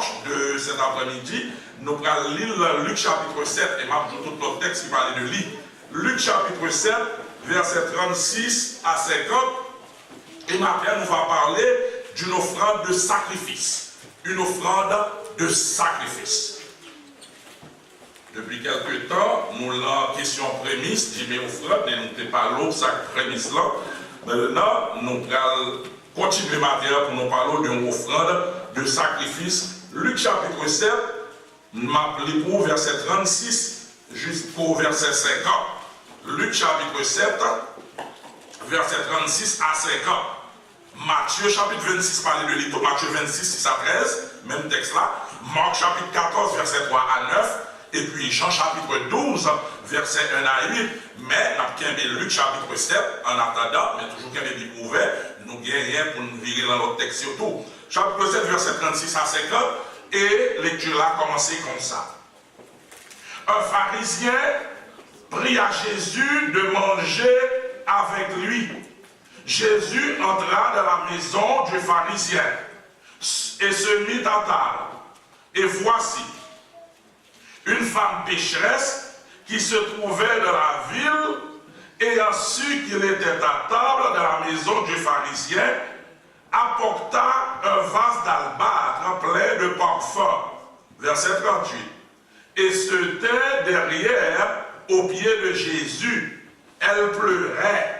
dimanche de cet après-midi, nous allons lire Luc chapitre 7, et je tout notre texte qui parlait de lui. Luc chapitre 7, verset 36 à 50, et maintenant nous va parler d'une offrande de sacrifice. Une offrande de sacrifice. Depuis quelque temps, nous l'avons question prémisse, dit mais offrande, et nous n'avons pas l'autre prémisse là. Maintenant, nous allons continuer maintenant pour nous parler d'une offrande de sacrifice. Luc chapitre 7, m'appelez pour verset 36 jusqu'au verset 50. Luc chapitre 7, verset 36 à 50. Matthieu chapitre 26 parle de l'Ito, Matthieu 26, 6 à 13, même texte là. Marc chapitre 14, verset 3 à 9. Et puis Jean chapitre 12, verset 1 à 8. Mais nous Luc chapitre 7, en attendant, mais toujours qu'il y a des ouvert, nous n'avons rien pour nous virer dans notre texte surtout. Chapitre 7, verset 36 à 50. Et lecture là a commencé comme ça. Un pharisien pria à Jésus de manger avec lui. Jésus entra dans la maison du pharisien et se mit à table. Et voici, une femme pécheresse qui se trouvait dans la ville, ayant su qu'il était à table dans la maison du pharisien, apporta un vase d'albâtre plein de parfum. Verset 38. Et se tint derrière, aux pieds de Jésus. Elle pleurait.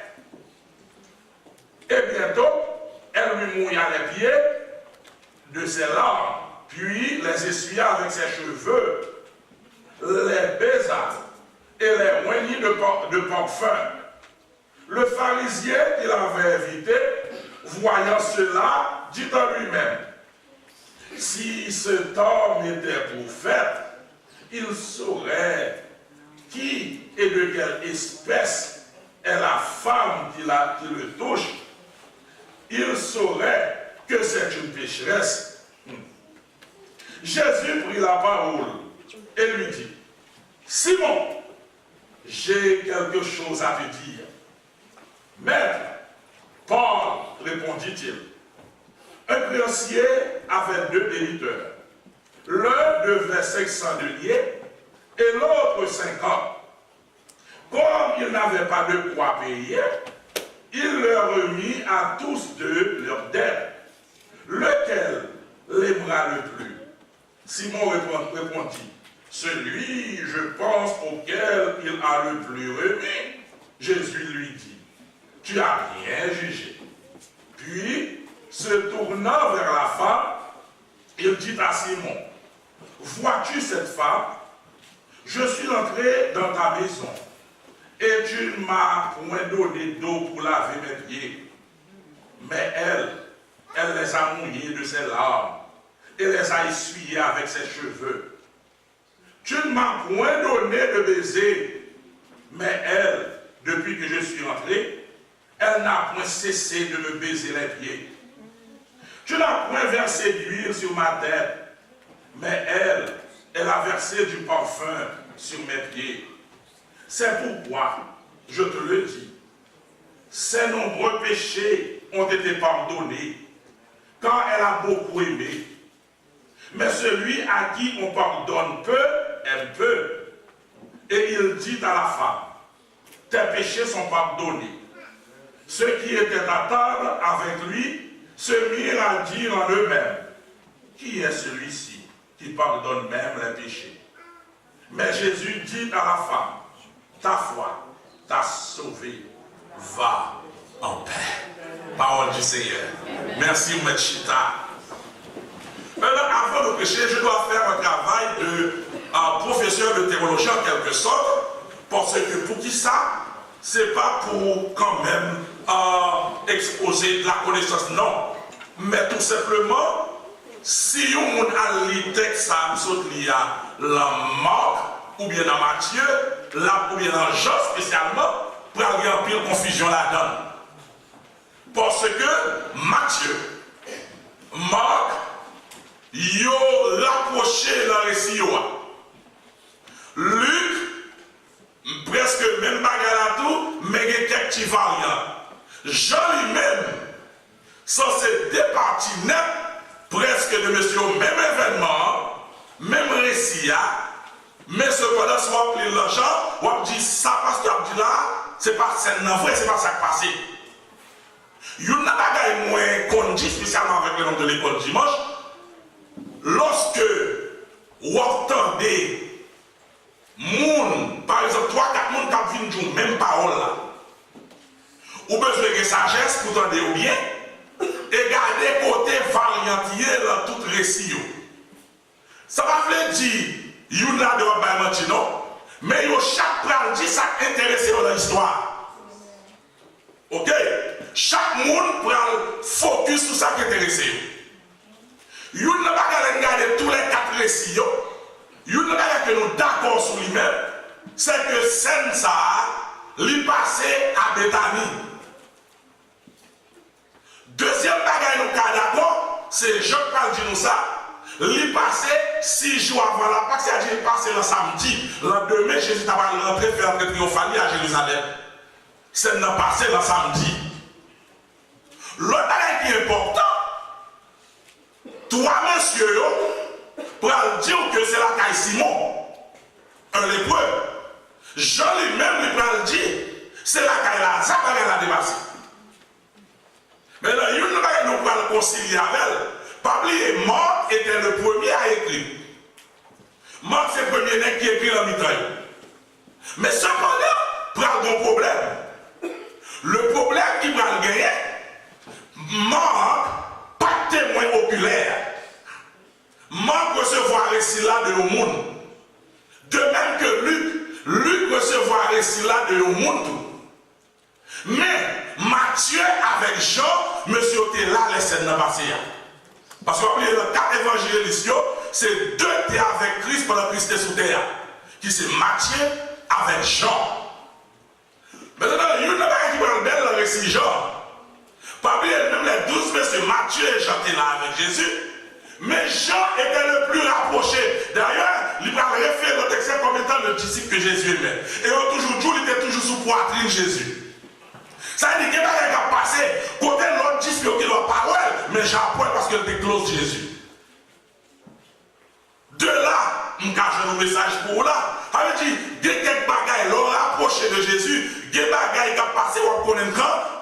Et bientôt, elle lui mouilla les pieds de ses larmes, puis les essuya avec ses cheveux, les baisa et les oignit de parfum. Le pharisien qui l'avait invité, voyant cela, dit en lui-même, si cet homme était prophète, il saurait qui et de quelle espèce est la femme qui le touche. Il saurait que c'est une pécheresse. Jésus prit la parole et lui dit, Simon, j'ai quelque chose à te dire. Maître, Paul, répondit-il, un créancier avait 2 débiteurs. L'un devait 500 deniers et l'autre 50. Comme il n'avait pas de quoi payer, il leur remit à tous 2 leurs dettes. Lequel l'aimera le plus? Simon répondit, celui, je pense, auquel il a le plus remis. Jésus lui dit, tu as bien jugé. Puis, se tournant vers la femme, il dit à Simon, vois-tu cette femme? Je suis entré dans ta maison et tu ne m'as point donné d'eau pour laver mes pieds. Mais elle les a mouillés de ses larmes et les a essuyés avec ses cheveux. Tu ne m'as point donné de baiser, mais elle, depuis que je suis entré, elle n'a point cessé de me baiser les pieds. Tu n'as point versé d'huile sur ma tête, mais elle a versé du parfum sur mes pieds. C'est pourquoi, je te le dis, ses nombreux péchés ont été pardonnés, car elle a beaucoup aimé. Mais celui à qui on pardonne peu, aime peu. Et il dit à la femme, tes péchés sont pardonnés. Ceux qui étaient à table avec lui se mirent à dire en eux-mêmes, qui est celui-ci qui pardonne même les péchés? Mais Jésus dit à la femme, ta foi t'a sauvé, va en paix. Parole du Seigneur. Merci, Machita. Maintenant, avant de prêcher, je dois faire un travail de professeur de théologie en quelque sorte, parce que pour qui ça, c'est pas pour quand même exposer de la connaissance, non. Mais tout simplement, si on a lu texte, ça me à la Marc, ou bien dans Matthieu, là, ou bien dans Jean spécialement, pour avoir un pile confusion là-dedans. Parce que Matthieu, Marc, yo rapproché dans le récit. Luc, presque même bagarre tout, mais il y a quelques petits variants. Jean lui-même, sans ces 2 parties nettes, presque de monsieur, même événement, même récit, mais cependant, si on plie l'argent, on dit ça, pasteur Abdullah, c'est pas ça, vrai, c'est pas ça qui passe. Il y a un bagage moins qu'on dit, spécialement avec le nom de l'école dimanche, lorsque vous entendez par exemple, 3-4 personnes qui viennent même parole là, ou besoin de sagesse pour entendre ou bien, et garder côté variantier dans tout récit. Ça va dire, il y a de mentir, non? Mais chaque pral dit ça intéressé dans l'histoire. Ok? Chaque monde prend focus sur ça qui est intéressé. Il y a pas regarder tous les 4 récits. Il y a que nous d'accord sur lui-même, c'est que scène ça, lui passé à Bethanie. Deuxième bagage nous cas d'accord, c'est Jean-Paul dit nous ça. Il passé 6 jours avant la Pâque, c'est-à-dire passé le samedi. Le lendemain, Jésus a rentré faire un triomphalie à Jérusalem. C'est passé le samedi. L'autre bagage qui est important, toi, monsieur, pour dire que c'est la caille Simon, un lépreux. Jean lui-même lui peut dire, c'est la caille Lazare qui a dépassé. Maintenant, il y a une bagage nous pouvons concilier avec elle. Pas oublier, Marc était le premier à écrire. Marc, c'est le premier qui écrit la mitraille. Mais cependant, il y a un problème. Le problème qui va le gagner, Marc, pas de témoin oculaire. Marc recevoir un récit là de au monde. De même que Luc recevoir un récit là de au monde. Mais Matthieu avec Jean, monsieur était là, les scènes dans passé. Parce que les 4 évangélistes, c'est 2 qui avec Christ pendant Christ est sous terre. Qui c'est Matthieu avec Jean. Maintenant, il y a une personne qui prend belle le récit Jean. Parmi même les 12 messieurs, Matthieu et Jean étaient là avec Jésus. Mais Jean était le plus rapproché. D'ailleurs, il va référer le texte comme étant le disciple que Jésus aimait. Et il était toujours sous poitrine Jésus. Ça veut dire qu'il y a quelqu'un qui a passé côté l'autre disciple qui n'a pas parole, mais j'apprends parce qu'il était close Jésus. De là, je vais un message pour là. Ça veut dire qu'il y a quelques bagailles, l'on rapproché de Jésus, il y a des bagailles qui ont passé, on connaît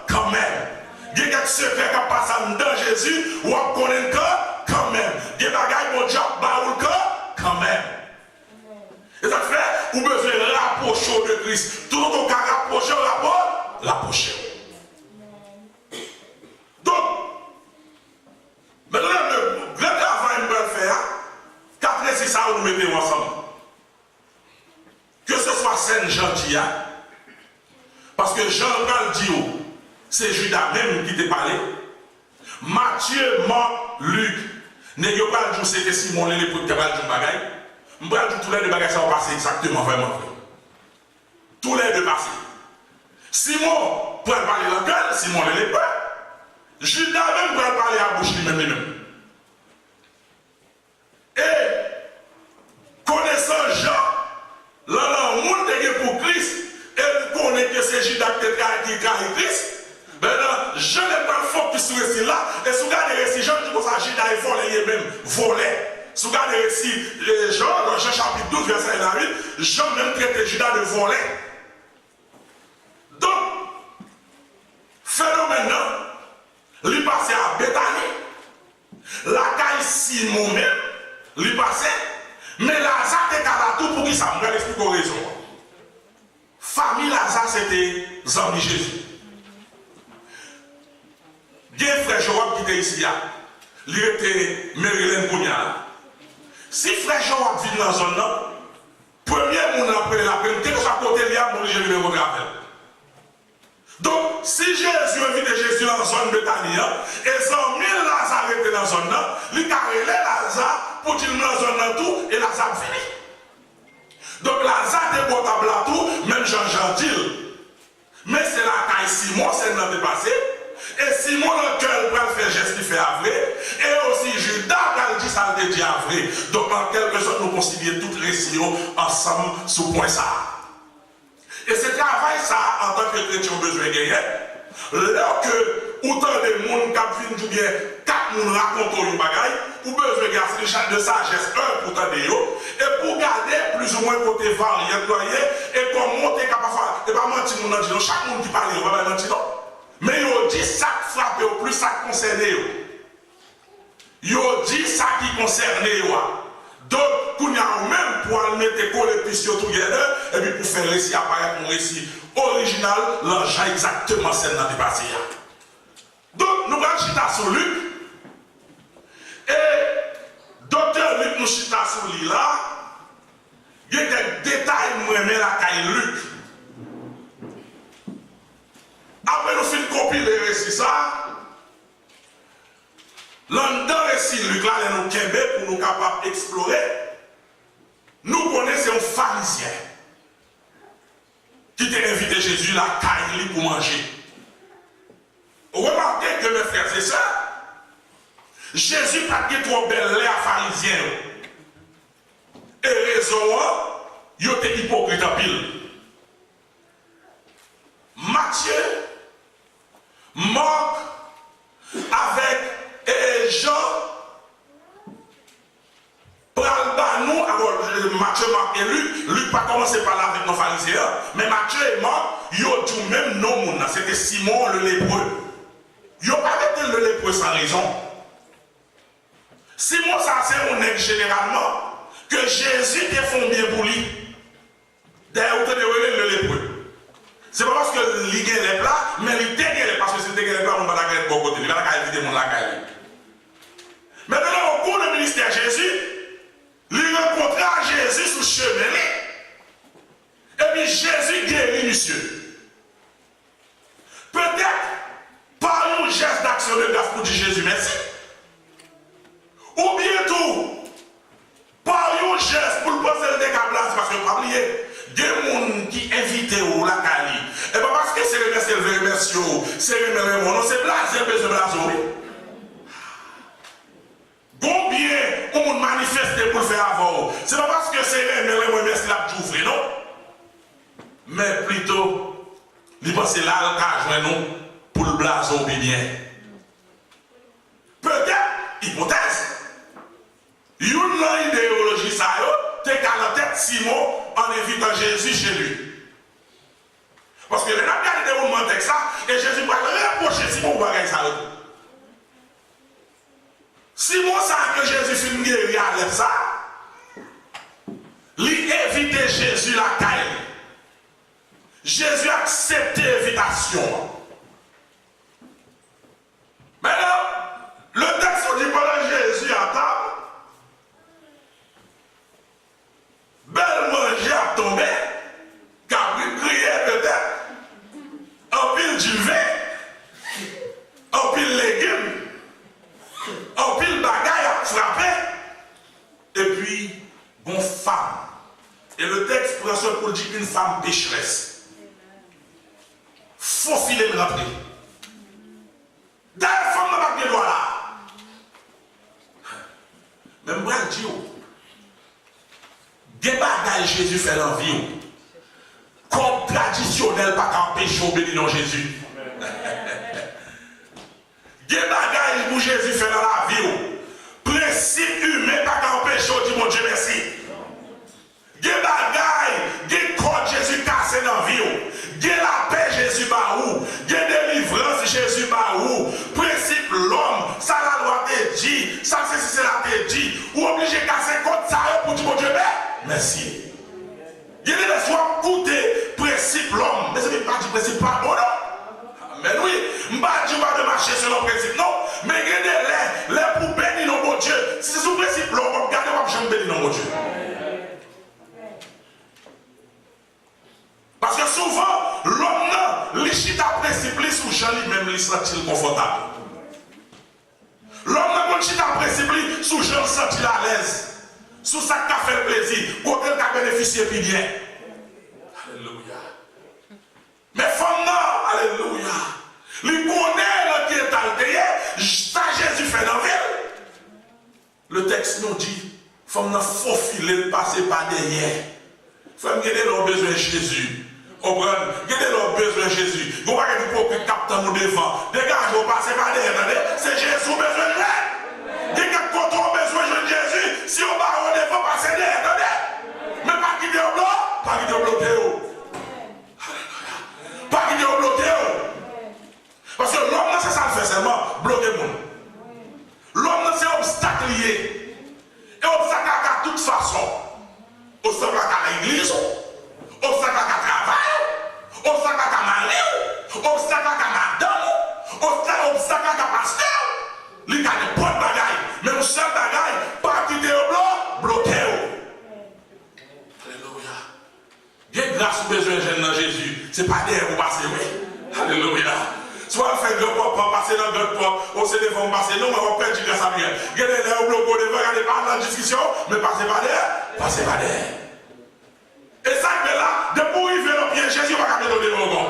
quand même. Il y a quelques secrets qui ont passé dans Jésus, on connaît quand même. Il y a des bagailles qui ont quand même. Et ça fait, vous besoin de rapprocher de Christ. Tout le monde qui a rapproché, rapprocher. Donc, maintenant, le grand travail que nous devons faire, 4 récits, ça, nous mettons ensemble. Que ce soit Saint-Jean, parce que Jean dit, c'est Judas même qui t'a parlé. Matthieu, Marc, Luc, n'est pas le jour, c'était Simon, les lépreux qui a parlé du bagaille. Je vais dire tous les 2 bagages, ça va passer exactement, vraiment. Tous les 2 passés. Simon peut parler la gueule, Simon le lépreux. Judas même peut parler à bouche lui-même. Et connaissant Jean, là, le monde est pour Christ, et connaît que c'est Judas qui trahit Christ. Maintenant, je n'ai pas focus sur ce récit-là, et si vous regardez le récit, Jean dit que ça, Judas est volé, il est même volé. Si vous regardez le récit, Jean, dans Jean chapitre 12, verset 8, Jean même traite Judas de volé. Donc, phénomène, il passait à Bethanie, la caille Simon même, il passait, mais Lazare était à tout pour qui ça me explique aux raisons. Famille Lazare, c'était Zambie Jésus. Il y a un frère Joab qui était ici, il était Marilyn Bougnard. Si frère Joab vit dans la zone, premier monde après la peine, quel que soit côté, il y a mon Jésus le rappel. Donc, si Jésus invite Jésus dans la zone de Bethanie, et 100 000 Lazare étaient dans la zone, il a relé Lazare pour dire dans la zone tout, et Lazare fini. Donc, Lazare est potable à tout, même Jean dit. Mais c'est la caille Simon, c'est notre dépassé. Et Simon, le cœur, va faire geste qui fait vrai. Et aussi Judas, va dire ça le dit vrai. Donc, en quelque sorte, nous considérons toutes les récits ensemble sous point ça. Et ce travail, ça, en tant que chrétien, besoin de gagner. Là que autant de monde qui viennent bien, 4 personnes racontent une bagaille, ou besoin de sagesse, un pour t'aider, et pour garder plus ou moins côté varié, et comme monter capable, et pas mentir, chaque monde qui parle, on va pas mentir, non. Mais il dit ça qui frappe, plus ça qui concerne. Il dit ça qui concerne. Donc, pour nous même pour mettre les pistes together, et puis pour faire récit apparaître un récit original, l'enjeu exactement celle dans le passé. Donc, nous allons chita sur Luc. Et docteur Luc nous chita sur lui là. Il y a quelques détails moi mais la caille Luc. Après nous finissons compiler le récit ça. Dans le récit Luc là, nous kembe pour nous capables d'explorer. Nous connaissons un pharisien qui t'a invité Jésus la caille pour manger. Remarquez que mes frères et sœurs, Jésus n'a pas trop belle l'air pharisien. Et raison, il était hypocrite en pile. Matthieu, Marc, avec Jean, nous, alors Matthieu, Marc et Luc pas commencé par là avec nos pharisiens, mais Matthieu et Marc, ils ont tout même nom, c'était Simon le lépreux. Ils n'ont pas été le lépreux sans raison. Simon, ça c'est un nègre généralement que Jésus te font bien pour lui. D'ailleurs, vous avez le lépreux. C'est pas parce que il gagne les plats, mais il dégaine parce que si il dégaine les plats, on va la gagner de bon côté. Il va la éviter mon la gagner. Maintenant, au cours du ministère Jésus, il rencontra Jésus sous chemin. Et puis Jésus guérit monsieur. Peut-être par un geste d'action de grâce pour dire Jésus merci. Ou bien tout, par un geste pour le passer le décablage, parce que vous oubliez, des gens qui invitent ou la cali. Et pas parce que c'est le remercier, c'est le non, c'est blasé, c'est blasé. Combien on manifeste pour le faire avant? C'est pas parce que c'est le remercier la t'ouvrir, non? Mais plutôt, il pense là le cas nous pour le blason bien. Peut-être, hypothèse. Une idéologie, ça y est, qu'à la tête Simon en invitant Jésus chez lui. Parce que les gens regardent des moments avec ça, et Jésus va reprocher Simon pour faire ça. Simon sait que Jésus finit guérir avec ça. Il évite Jésus la caille. Jésus accepte l'invitation. Maintenant, le texte dit pendant Jésus à table, belle manger à tomber, car il criait peut-être, en pile du vin, en pile légumes, en pile bagaille à frapper, et puis, bon femme. Et le texte prend ce pour dire une femme pécheresse. Faut filer le rentrer. D'ailleurs, femme n'a pas de droit là. Même moi, je dis, des bagailles Jésus fait dans la vie. Comme traditionnel, pas qu'empêcher au béni dans Jésus. Des bagailles pour Jésus fait dans la vie. Principe humain, pas qu'empêcher au dit mon Dieu merci. Des bagailles, des codes Jésus cassé dans la vie. Des la paix Jésus baou. Des délivrance Jésus baou. Principe l'homme, ça la loi te dit, ça c'est la te dit. Ou obligé de casser contre ça pour dire mon Dieu merci. Il y a des fois écouter principe l'homme, mais ce n'est pas du principe pas bon non. Mais oui, je ne dis pas de marcher selon le principe non, mais regardez les pour bénir non mon Dieu. Si c'est sous principe l'homme, regardez moi je bénir non mon Dieu. Parce que souvent, l'homme, il chita principe sous Jean lui-même, il sent-il confortable. L'homme, quand il chita principe sous Jean, il sent-il à l'aise. Sous ça qui a fait le plaisir, côté qui a bénéficié puis bien. Alléluia. Mais femme non, alléluia. Il connaît qui est altéré, ça Jésus fait dans la ville. Le texte nous dit, femme n'a faut filer, passer par derrière. Femme qui a besoin de Jésus. Comprenez? Regardez leur besoin de Jésus. Vous ne pouvez pas dire que capteur nous devant. Dégage, vous passez par derrière. C'est Jésus besoin de l'aide. Quelqu'un quand on a besoin de Jésus, si on va au devant, passer derrière. Mais pas quitter au blanc, pas quitter au bloqué. Pas quitter au bloqué. Parce que l'homme, c'est ça le fait seulement, bloquer le monde. L'homme, c'est obstacle lié. Et obstacle à toute façon. Obstacle à l'église, obstacle à travail, obstacle à mari, obstacle à madame, obstacle à pasteur. Il y a des bonnes bagailles. Mais le seul bagaille, pas quitter au blanc, bloquer. Alléluia. Il y a grâce au besoin de Jésus. Ce n'est pas derrière vous passer, oui. Alléluia. Soit on fait de pop, passer dans d'autres pop, on se devant passer, non, mais on perd du grâce à bien. Regardez là au bloc, regardez pas dans la discussion, mais passez pas derrière, passez pas derrière. Et ça, que là, de pour arriver dans le pied, Jésus va pas donner au gond.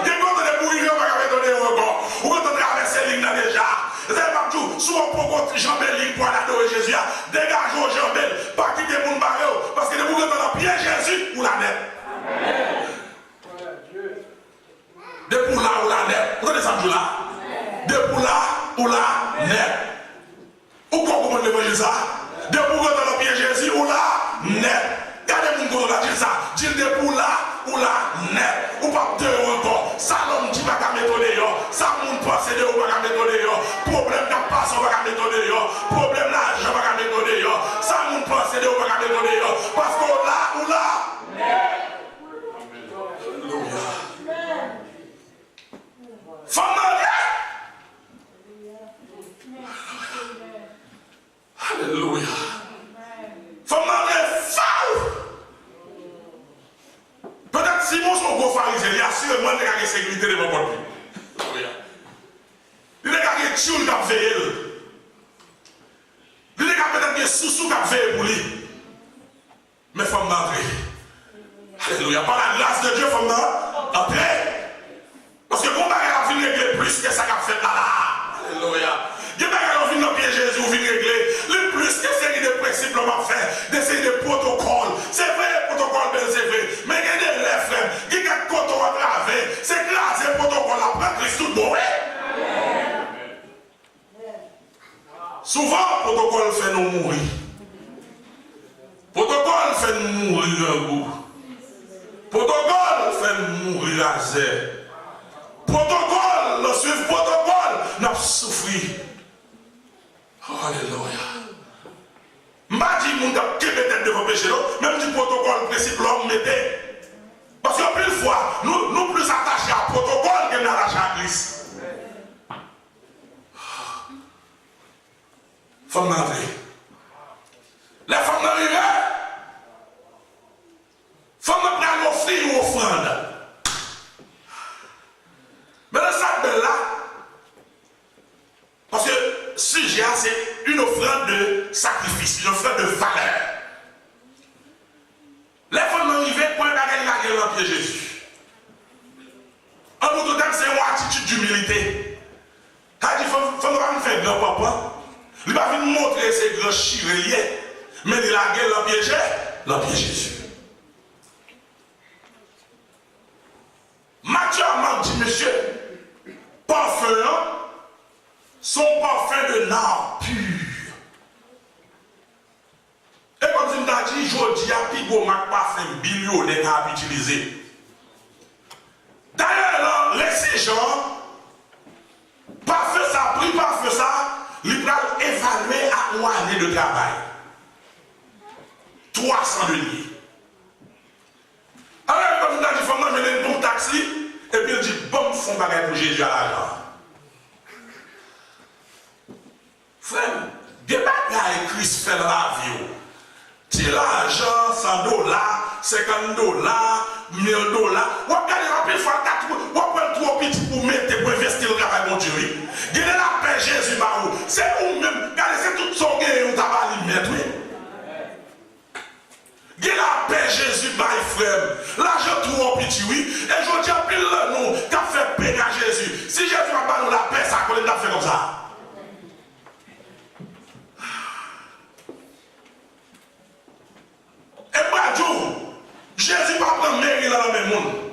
De pour arriver, on va pas donner au gond. Ou quand on traverse les lignes là déjà, vous savez pas tout, soit on peut jambes ligne pour aller adorer Jésus, dégagez aux jambes, pas quitter mon barreau, parce que de pour dans le pied, Jésus, ou la net. De pour là ou la net. Vous entendez ça là? De pour là ou la net. Ou comment l'évangile ça? De pour dans le pied Jésus ou la net. Regardez mon gars là, dit ça. Dit de pour là ou la net. Ou pas de encore. Ça l'homme qui va m'étonner. Ça mon pense de ou va m'étonner. Problème de passe, on va m'étonner. Problème l'argent va m'étonner. Ça mon pense de ou va m'étonner. Parce que là ou la net. Femme mariée. Alléluia. Femme mariée, folle. Peut-être Simon, son gros pharisien, il a sûrement une sécurité de mon corps. Il a gagné Tchoul qui a veillé. Il a peut-être des sous-sous qui a veillé pour lui. Mais femme mariée. Alléluia. Par la grâce de Dieu, femme mariée. Parce que quand on va venir régler plus que ça qu'a fait là. Alléluia. Il va venir dans le pied Jésus, venir régler. Le plus que série de principes l'on va faire, des séries de protocoles. C'est vrai, les protocoles, c'est vrai. Mais il y a des lèvres, il y a des cotons à travers. C'est grâce au protocole après Christ tout bon. Souvent, le protocole fait nous mourir. Le protocole fait nous mourir un goût. Le protocole fait nous mourir à zéro. Protocole, le suivre protocole, n'a pas souffert. Alléluia. M'a dit, mon gars, qui mettait devant péché, même du protocole, principe, l'homme mettait. Parce que plus fois, nous plus attachés à protocole que nous attachés à Christ. Femme d'entrée. Les femmes d'arrivée. Femme de prendre offrir une offrande. Mais le sac de là, parce que sujet, c'est une offrande de sacrifice, une offrande de valeur. Les femmes arrivées pour regarder la gueule dans pied Jésus. En autre terme, c'est une attitude d'humilité. Il dit, il faut pas faire grand-papa. Il va venir montrer ses grands chireliers, mais il a gueule dans pied Jésus. Matthieu m'a dit, monsieur, parfum, son parfum de nard pur. Et comme je l'ai dit, je dis à Pigo, ma parfum billionnaire à utiliser. D'ailleurs, les 6 gens, parfum ça, prix parfum ça, il va évaluer à 1 année de travail. 300 deniers. Alors, comme je l'ai dit, il faut manger un bon taxi, et puis il dit, bon, il faut bagage pour Jésus à l'argent. Frère, des bagages Christ fait dans la vie. Si l'argent, 100 $, 50 $, 1000 $, on va gagner rapide fois 4, on va prendre 3 petits pour mettre, pour investir le travail de Dieu. Gardez la paix, Jésus, c'est vous-même, regardez, c'est tout son gain, on va lui mettre, oui. Gardez la paix, Jésus, my frère. L'argent trop petit, oui. Et je dis à pile le nom, qu'a fait paix à Jésus. Si Jésus va pas nous la paix, ça connaît la fait comme ça. Et moi, Jésus va prendre Mary dans le même monde.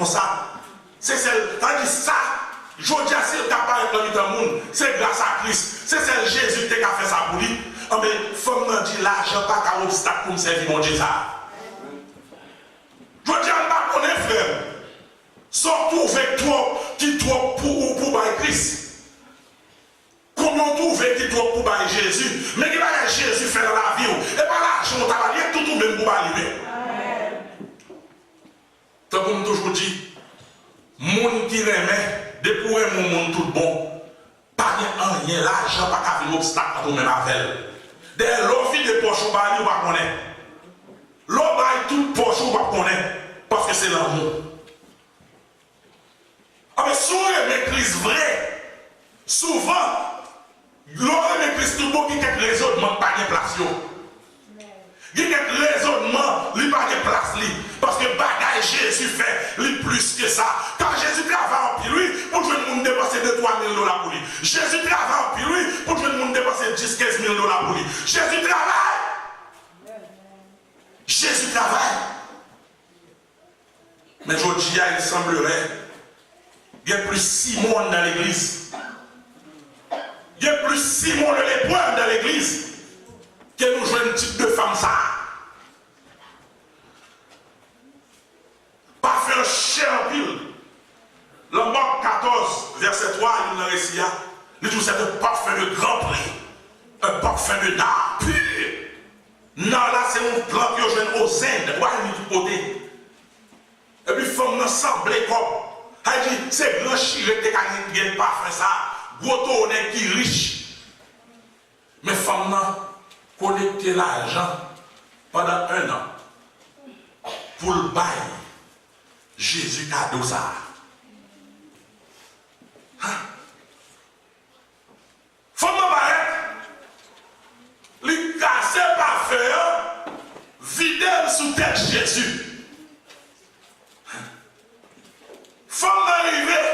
comme ça. C'est celle, tandis ça, je dis à ce qui apparaît dans le monde, c'est grâce à Christ. C'est celle Jésus qui a fait ça pour lui. Mais il faut me dire l'argent pas qu'un obstacle pour me servir mon Dieu ça. Je dis à ma connaître frère, sans trouver trop qui trop pour Christ. Comment trouver qui trop pour Jésus, mais qui va Jésus faire dans la vie, et pas l'argent, on va tout même pour arriver. Donc comme toujours dit, monde qui remet, depuis mon monde tout bon, pas rien, l'argent pas qu'à faire obstacle à tout même avec. Dès l'eau fit des poches, on va connaître. L'eau va toute poche, on va connaître. Parce que c'est l'amour. Ah mais souvent, l'église vraie, souvent, l'eau l'église tout bon qui a des raisonnements, pas de place. Il y a des raisonnements, il n'y a pas de place. Parce que bagaille Jésus fait, il plus que ça. Quand Jésus travaille en pile, lui, pour que le monde dépasse 2-3 000 $ pour lui. Jésus travaille en pile, lui, pour que le monde dépasse 10-15 000 $ pour lui. Jésus travaille. Jésus travaille. Mais aujourd'hui, il semblerait qu'il y ait plus Simon dans l'église. Il y a plus Simon le lépreux dans l'église que nous jouons un type de femme ça. Pas faire cher en pile. Le Marc 14, verset 3, il nous récit. Il dit c'est un parfum de grand prix. Un parfum de nard pur. Non, là, c'est un plan que je viens aux Indes. Voilà, il du côté. Et puis, femme nous semble comme. Elle dit, c'est grand chiré qui ne pas faire ça. Gros tonnerre qui est riche. Mais femme nous collecter l'argent pendant 1 an pour le bail. Jésus cadeau ça. Femme nous paraître. Les casser par feu, vider sous tête Jésus. Femme arriver,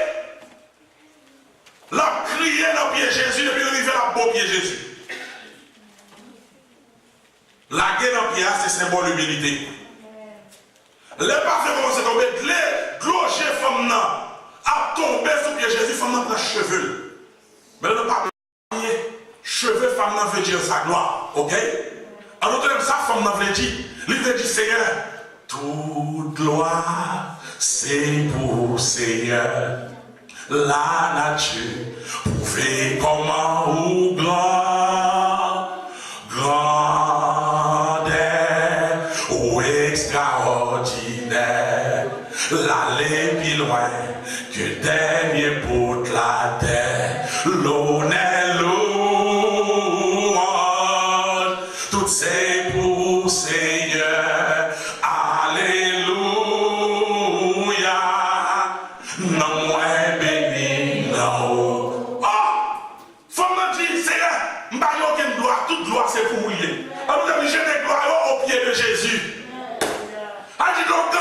la crier dans le pied Jésus, depuis arriver à beau pied Jésus. La guerre dans le pied, c'est symbole d'humilité. Les parfums commencent à tomber, les clochers femmes à tomber sous pied Jésus, femme prend cheveux. Mais le pas cheveux femme veut dire sa gloire, ok? Alors même ça, femme veut dire, il veut dire Seigneur, toute gloire. C'est pour Seigneur, la nature, prouver comment ou grandeur ou extraordinaire, l'aller plus loin que dernier bout de la terre, l'honneur, louange, tout c'est pour Seigneur, alléluia. Non, moi béni, non. Oh! Faut me dire, Seigneur, je n'ai aucune gloire, toute gloire c'est pour vous. Vous avez jeté gloire au pied de Jésus. A dit donc,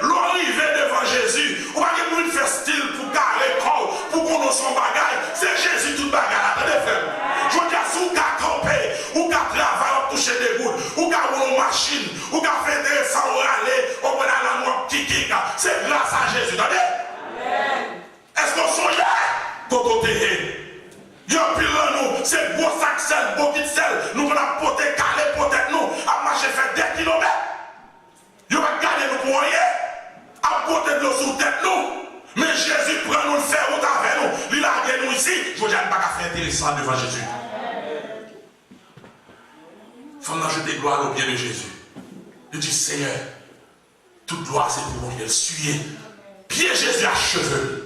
l'arrivée devant Jésus, on va dire faire style pour carrer corps, pour qu'on ait son bagage. C'est Jésus tout bagage. Attendez, frère. Je veux dire, si vous campez, ou travailler, ou toucher des gouttes, ou rouler une machine, ou faire des sans aller, ou prendre la noix qui c'est grâce à Jésus. Attendez? Est-ce qu'on songe quand on est? Il y a un pile nous, c'est beau sac sel, beau kit sel, nous allons porter calé pour tête nous, à marcher faire 10 km. Il va garder nous pour rien, à porter de l'eau sous tête nous. Mais Jésus prend nous le faire au avec nous, il a gagné nous ici. Je ne vais pas faire intéressant devant Jésus. Il faut jeter gloire au pied de Jésus. Il dit Seigneur, toute gloire c'est pour vous, il suit. Pied Jésus à cheveux.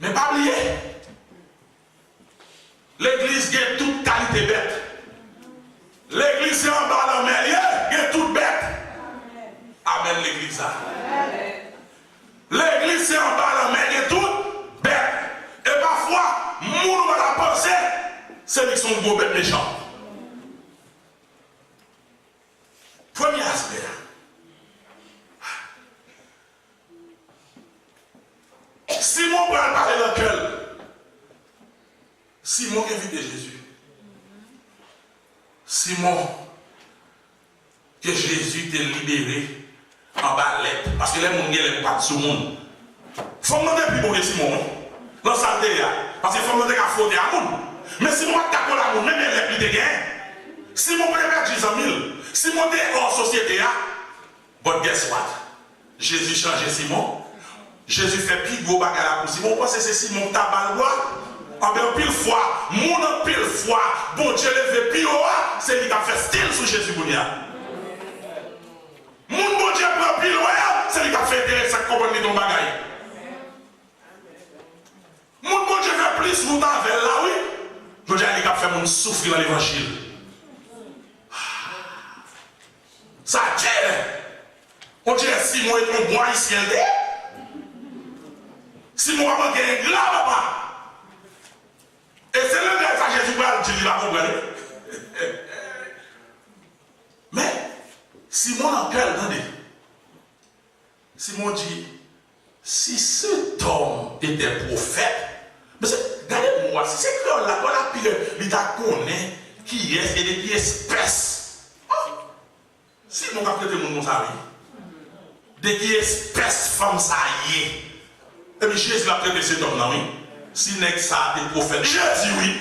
Mais pas oublier, l'église gagne toute qualité bête. L'église c'est en bas de la mer, il gagne toute bête. Amen l'église. L'église c'est en bas de la mer, il gagne toute bête. Et parfois, moun va la penser, c'est qu'ils sont gros bêtes méchants. Premier aspect. Simon peut parler dans quel? Simon qui invite Jésus. Simon, que Jésus t'a libéré en bas lettre. Parce que les gens ne pas sur le monde. Il faut demander plus bon que Simon. Dans sa tête, parce qu'il faut demander qu'à faute à monde. Mais Simon a tapé la monde, même les plus de gain. Simon peut perdre 10 000. Simon est hors société. But guess what? Jésus change Simon. Jésus fait plus gros bagarre pour Simon. Parce que c'est Simon qui t'a le droit. En pile fois, mon pile fois, bon Dieu levé pire, c'est lui qui a fait style sur Jésus Bounia. Mon bon Dieu prend pile, c'est lui qui a fait intéressant comprendre ton bagaille. Mon bon Dieu fait plus mon avec là, oui. Je dis à lui qui a fait mon souffrir dans l'évangile. Ça tient. On dirait Simon est un bois ici. Simon a manqué un grand papa. Et c'est le gars que Jésus va le dire, il va comprendre. Mais, Simon en quel attendez. Simon dit, si cet homme était prophète, mais regardez-moi, si c'est que là, la pire, il connaît qui est et de qui espèce. Simon a prêté mon nom, ça oui. De qui espèce femme ça y est. Et puis Jésus a prêté cet homme là, oui. Si n'est que ça des prophètes. Jésus, oui.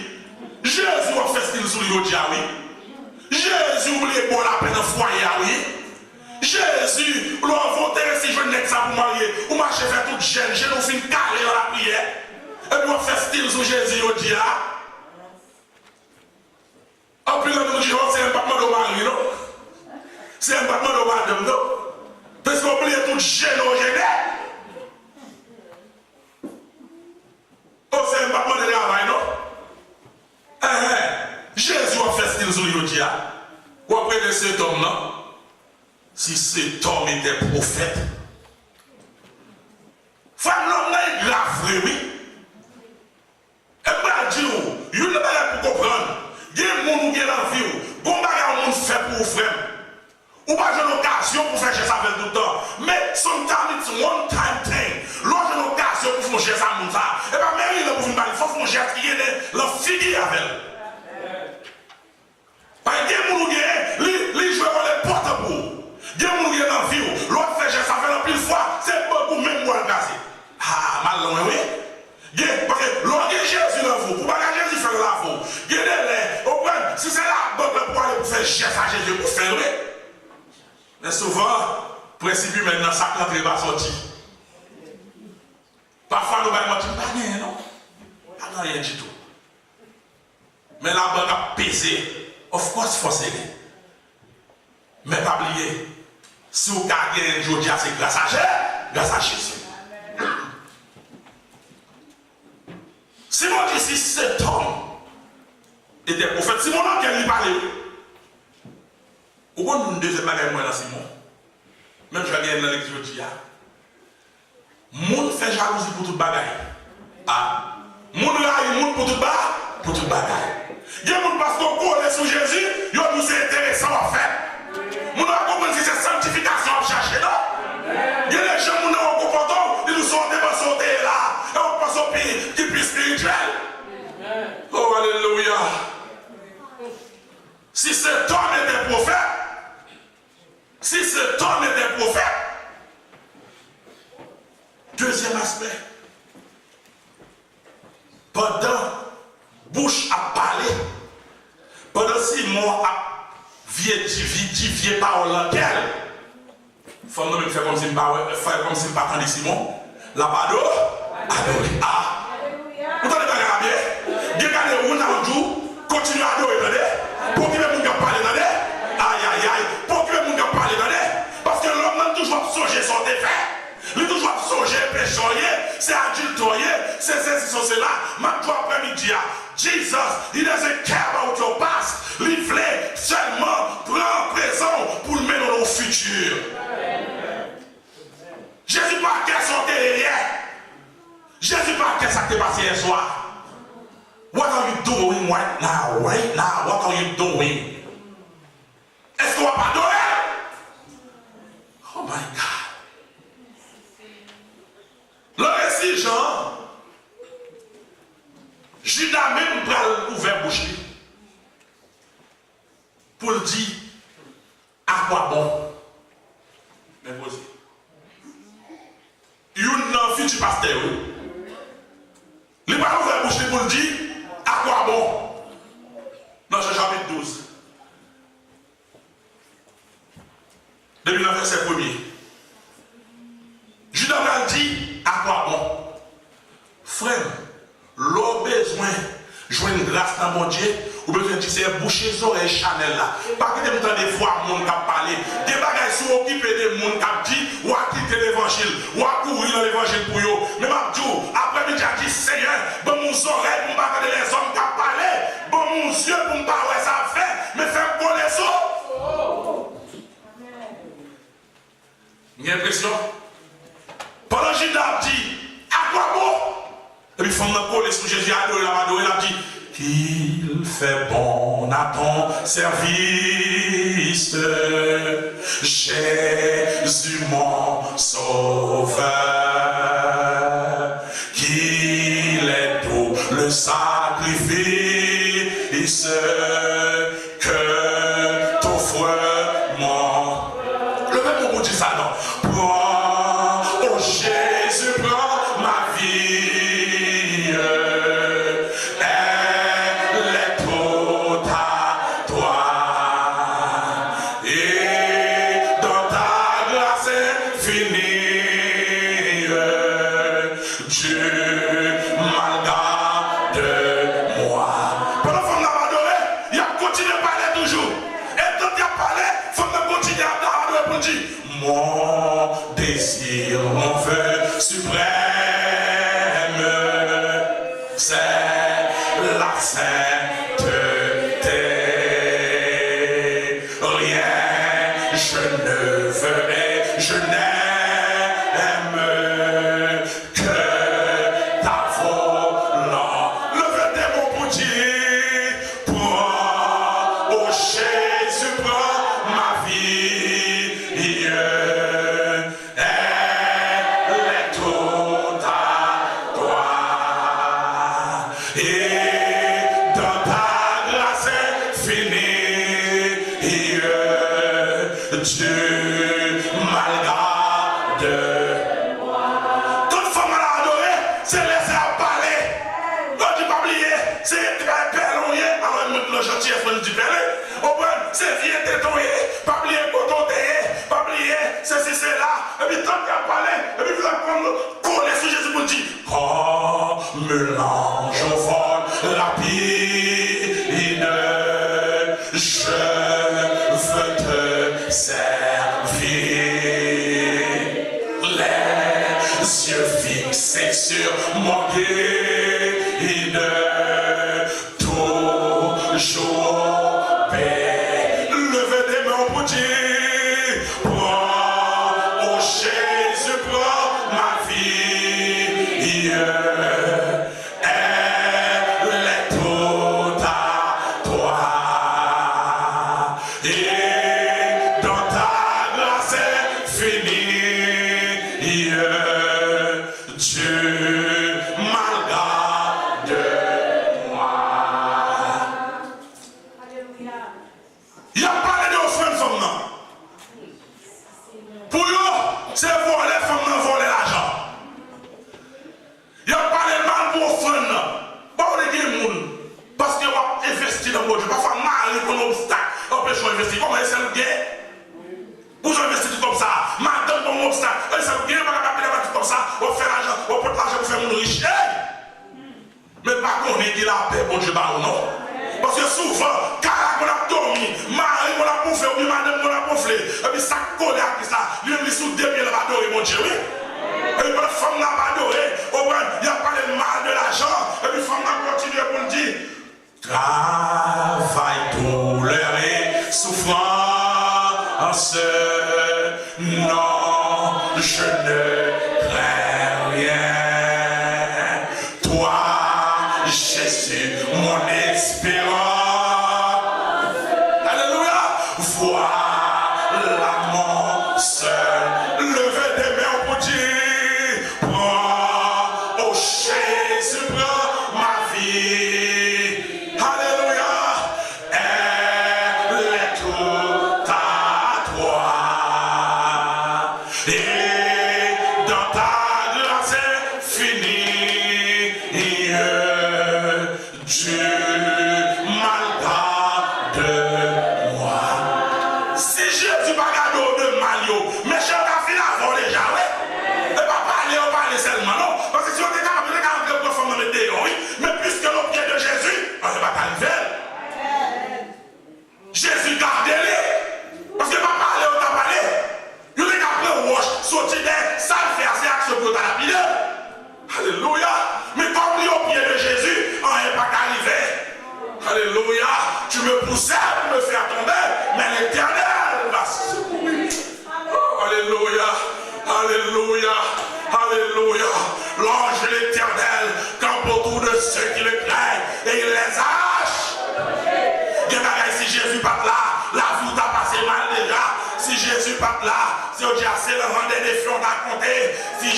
Jésus a fait style sur le oui. Jésus oublie bon la peine de foyer, oui. Jésus, l'on va voter si je n'ai que ça pour marier. Ou marcher faire toute jeune, je nous finis calé dans la prière. Et puis on fait style sur Jésus au dia. En plus, on nous dit, c'est un battement de mari, non? C'est un battement de madame, non? Parce qu'on oublie toute jeune au génie. Oh, c'est un battement de travail, non? Jésus a fait style sur le dia. Ou après de cet homme, non? Si cet homme était prophète, femme l'homme est grave, oui. Et bien, dis-nous, il n'y a pas pour comprendre. Il y a des gens qui ont l'envie, bon bagage on fait pour vous frère. Ou pas j'ai l'occasion pour faire ça avec tout le temps. Mais sometimes it's one time thing. L'autre j'ai l'occasion pour faire ça avec ça. Et bien, même il faut faire un geste qui est la figure avec elle. Parce que les joueurs les porte pour. Il y a des gens qui ont l'envie, l'autre fait ça fait la pile fois, c'est pas pour même moi le casser. Ah, mal loin, oui. Parce que l'autre Jésus dans vous, pour pas que Jésus fasse la vous. Il y a des si c'est la bonne pour aller faire geste à Jésus pour faire, oui. Mais souvent, principe maintenant, ça ne va pas sortir. Parfois, nous allons dire, pas rien, non? Pas rien du tout. Mais la banque a pesé. Of course, il faut s'aider. Mais pas oublier, si vous gagnez un jour, c'est grâce à Jésus. Simon dit, si cet homme était prophète, Simon n'a qu'à lui parler. Ou qu'on deuxième bagage moi dans Simon. Même je vais gagner dans l'église de Dieu. Moun fait jalousie pour tout bagaille. Ah. Moun raille moun pour tout bagaille. Il y a moun parce qu'on connaît sur Jésus, il y a nous c'est intéressant à faire. Moun a compris si c'est sanctification à chercher, non? Il y a des gens moun a comportement, ils nous sont sautés là, et on passe au pays qui est spirituel. Oh alléluia. Si cet homme était prophète, deuxième aspect, pendant bouche a parlé, pendant Simon a vieux parole laquelle, faut nous faire comme si je ne pas entendu Simon, la pado, adoré. Ah, vous entendez pas bien? Regardez où on a un jour, continuez à adorer, pour qu'il y ait des gens qui parlent, aïe, pour qu'il y ait des gens qui parlent, parce que l'homme n'a toujours songer son défait. Il toujours songer, péchoyer, c'est adultoyer, c'est cela. Maintenant après-midi, Jesus, he doesn't care about your past. Il voulait seulement prendre présent pour le mettre dans le futur. Jésus pas qu'à son derrière. Jésus pas qu'à ça qui est passé hier soir. What are you doing right now? What are you doing? Est-ce qu'on va pas adorer? Oh my God. Le récit Jean, Judas même pral ouvert bouche pour le dire à quoi bon. Mais posez. futur pasteur. Les parents vont boucher pour le dire à quoi bon. Dans ce chapitre 12. Depuis le verset 1er. Judas a dit à quoi bon. Frère, l'on besoin de jouer une grâce dans mon Dieu, ou besoin de dire boucher les oreilles Chanel là. Pas que des gens des fois, monde qui parler, des bagages sont occupés des gens qui dit, ou à quitter l'évangile, ou à courir dans l'évangile pour eux. Mais ma Dieu, après, je dis, Seigneur, bon mon oreille pour ne pas regarder les hommes qui parlent, bon mon yeux pour ne pas voir ça fait, mais faire coller ça. Vous avez l'impression? Pendant que Judas dit, à quoi bon? Et puis, il faut me coller sur Jésus, il a dit, qu'il fait bon à ton service, Jésus mon sauveur, qu'il est tout le sacrifice que t'offre mon. Le même mot dit ça, non? Prends, oh Jésus, prends ma vie. Mon désir, mon vœu suprême, c'est la sainteté. Rien je ne veux et je n'aime que ta volonté. Levez mon pour dire, prends, oh Jésus, prends ma vie. Dieu malgré de moi. Toute femme à adorer, c'est laisser à parler. On dit pas oublier, c'est très pèlerin. Alors, le gentil est du pèlerin. C'est vieux tétonné, pas oublier coton, pas oublier, ceci, c'est là. Et puis, tant qu'à parler, et puis, vous allez coller sur Jésus pour dire, comme l'ange au vol, rapide, je veux te servir, les yeux fixés sur mon guide, toujours paix. Levez des mains pour dire, prends, oh Jésus, prends ma vie. Elle est toute à toi. Et dans ta grâce infinie, Dieu malgré de moi. Il y a parlé de offrande femme. Pour eux, c'est voler femme, voler l'argent. Il y a parlé mal pour offrande. Pas les gens, parce qu'ils ont investi dans votre Dieu. Parfois, mal pour un obstacle. Empêche d'investir. Comment est-ce que vous avez? Vous investissez tout comme ça. Madame, comme obstacle. Est-ce que vous avez pas tout comme ça? On fait l'argent, on porte l'argent pour faire mon riche. Mais pas qu'on ait dit la paix, bon Dieu, bah non. Parce que souvent, car on a dormi, Marie, on a bouffé, ou madame, on a bouffé. Et puis ça colle à qui ça? Lui, il sous deux pieds, il va adorer, mon Dieu, oui. Et puis la femme n'a pas adoré. Il n'y a pas le mal de l'argent. Et puis la femme n'a continué pour le dire. Travail, douleur et souffrance. Non, je ne crains rien. Toi, Jésus, mon espérance. Alléluia. Voilà mon seul. Levez des mains pour dire, prends, oh Jésus, prends ma vie. Alléluia. Elle est toute à toi. Et dans ta grâce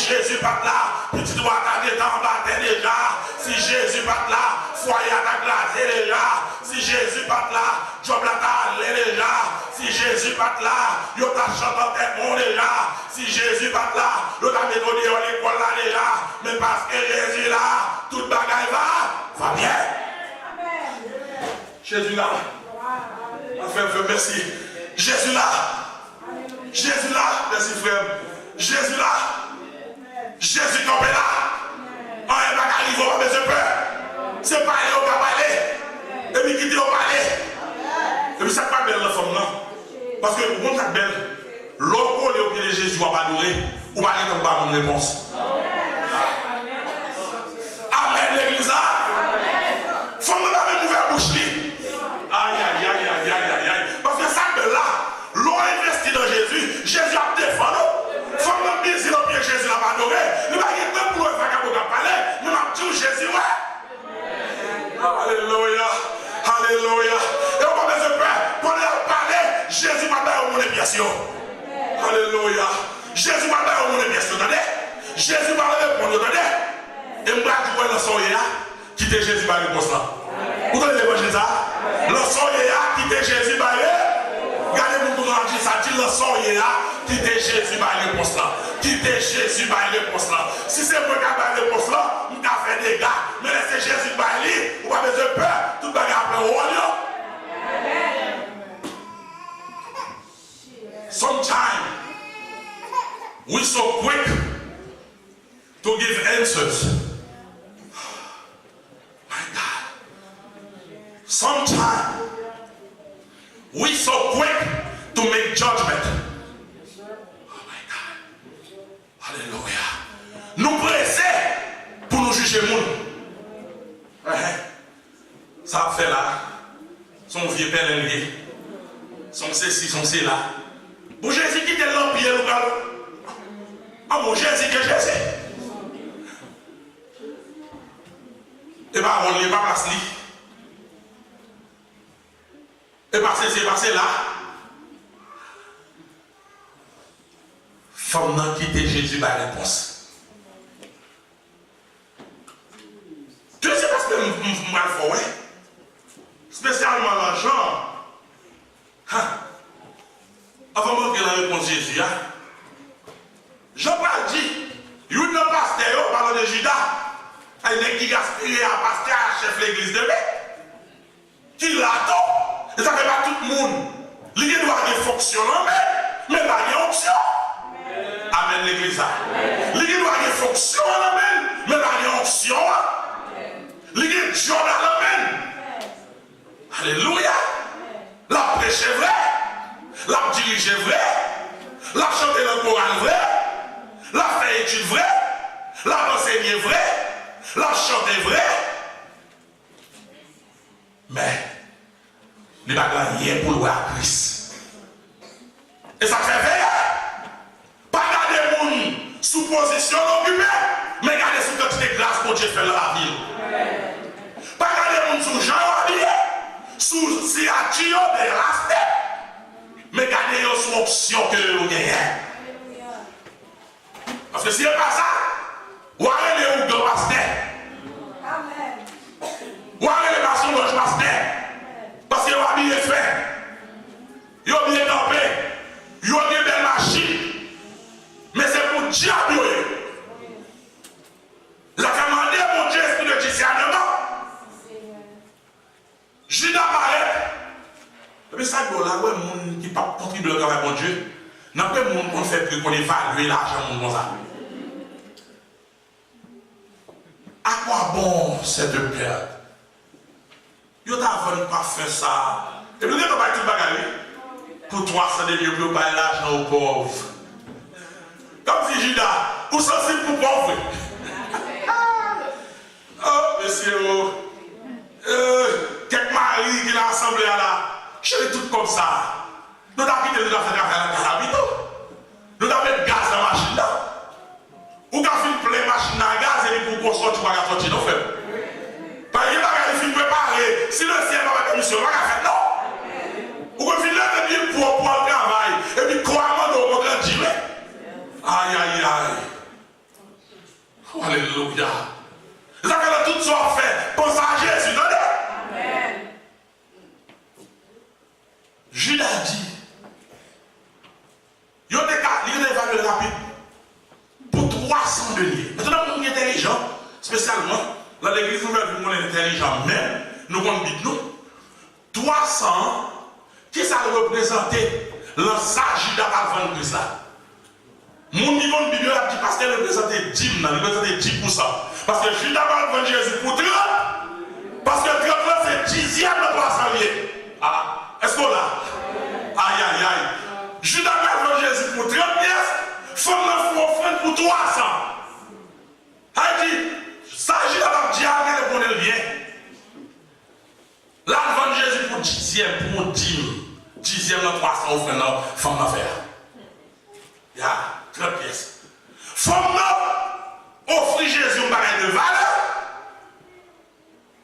Jésus pas là, petit doigt à en bas déjà. Si Jésus pas là, foyer à glacé déjà. Si Jésus pas là, job la allé déjà. Si Jésus pas là, yo t'a chanté tête mon déjà. Si Jésus pas là, yo t'a méthode à l'école là déjà. Mais parce que Jésus là, toute bagaille va bien. Jésus là. Enfin, merci. Jésus là. Jésus là. Merci frère. Jésus là. Jésus tombé là. On est pas arrivé, on va besoin peur. C'est pas aller au cabaret. Et puis quitter au palais. Et puis ça pas belle la femme non. Parce que pour ça belle, l'eau est au pied de Jésus va pas adorer. Ou pas aller dans pas mon réponse. Amen l'église là. Faut nous la même ouvert bouche. Aïe. Parce que ça belle là, l'eau investit dans Jésus. Jésus a défendu. Faut nous bien si le pied de Jésus n'a pas adoré. Il va y avoir pour le faire qu'on va parler. Nous avons dit Jésus ouais. Alléluia. Alléluia. Et on va besoin de peur. Pour leur parler, Jésus m'a donné au monde bien sûr. Alléluia. Jésus m'a donné au monde bien sûr. Jésus m'a donné au monde bien sûr. Et moi, je vois le soleil qui était Jésus par réponse là. Vous connaissez l'évangile ça? Le soleil qui était Jésus par réponse. Regardez-vous pour nous dire ça. Dit le soleil qui était Jésus par réponse là. Qui était Jésus par réponse là. Si c'est moi qui ai par réponse là, on a fait des gars. Mais c'est Jésus par lui, on va besoin de peur. Tout le monde a peur. Sometimes we're so quick to give answers. My God. Sometimes we're so quick to make judgment. Oh my God. Alléluia. Nous pressés pour nous juger monde. Ça fait là. Son vieux père lié. Son ceci, son là. Pour Jésus qui était l'empire local. Ah mon Jésus que Jésus. Et bien on n'est pas passé. Et c'est passé là. Femme n'a quitté Jésus par réponse. Tu sais parce que je mal fait, spécialement l'argent. Avant de la réponse de Jésus, Jean-Paul dit, il y a un pasteur, parlant de Judas, un qui gaspille à pasteur, à chef de l'église de paix, qui l'attend, et ça ne fait pas tout le monde. Il doit avoir des fonctions, mais pas des options. Amen l'église. Il doit avoir des fonctions, mais pas des options. Il doit avoir journal, alléluia. La prêche est vrai. La dirige vrai, la chanter le choral vrai, la faire étude vrai, la enseigner vrai, la chanter vrai. Mais, il n'a pas rien pour louer à Christ. Et ça fait veiller. Pas garder le monde sous position occupée, mais garder sous quantité de grâce pour Dieu faire la ville. Pas garder le monde sous genre habillé, sous siatio de rasté. Mais gardez une option que vous gagnez. Parce que si ce n'est pas ça, vous allez les grand pasteur. Vous allez les maçons de pasteur. Parce que vous avez bien fait. Vous avez bien campé. Vous avez une belle machine. Mais c'est pour diable. La commandé mon Dieu, esprit de discernement. Judas paraît. Et puis ça, là, ouais, monde qui pas contribué au travail de Dieu, n'a pas monde qu'on fait qu'on évalue l'argent comme ça. À quoi bon cette perte? Yo t'as pas fait ça. Et puis, tu vas tout bagarrer. Pour 300 de mieux pour payer l'argent aux pauvres. Comme si Judas, ou sensible pour pauvres. Oh, monsieur, quelques maris qui l'ont assemblé là. Je suis tout comme ça. Nous avons quitté, nous avons fait la carabine. Nous avons mis gaz dans la machine là. Ou quand on fait plein machine à gaz et pour qu'on sorte, on va sortir, non fait. Parce que les films préparés, si le ciel va faire commission, on va faire non. Ou qu'on fait le bien pour le travail, et puis croyez-moi, on va dire. Aïe, aïe, aïe. Alléluia. C'est ça que tout soit fait. Pense à Jésus. Amen. Judas dit, il y a des valeurs rapides pour 300 deniers. Maintenant, nous sommes intelligents, spécialement dans l'église, nous sommes intelligents, mais nous avons dit nous. 300, qui ça représentait l'ensage Judas avant de ça? Mon niveau de Bible a dit parce qu'elle représentait 10%, parce que Judas va vendre Jésus pour 30, parce que 30 c'est 10e de 300 liés. Ah, est-ce qu'on l'a? Aïe, aïe, aïe. Judas va vendre Jésus pour 30 pièces, faut offrir pour 300. Elle dit, ça Judas va dire à elle qu'on est bien. Là, vendre Jésus pour 10e, pour 10e de 300 offrir femme d'affaires. Il y a 30 pièces. Femme offrir Jésus un bagage de valeur.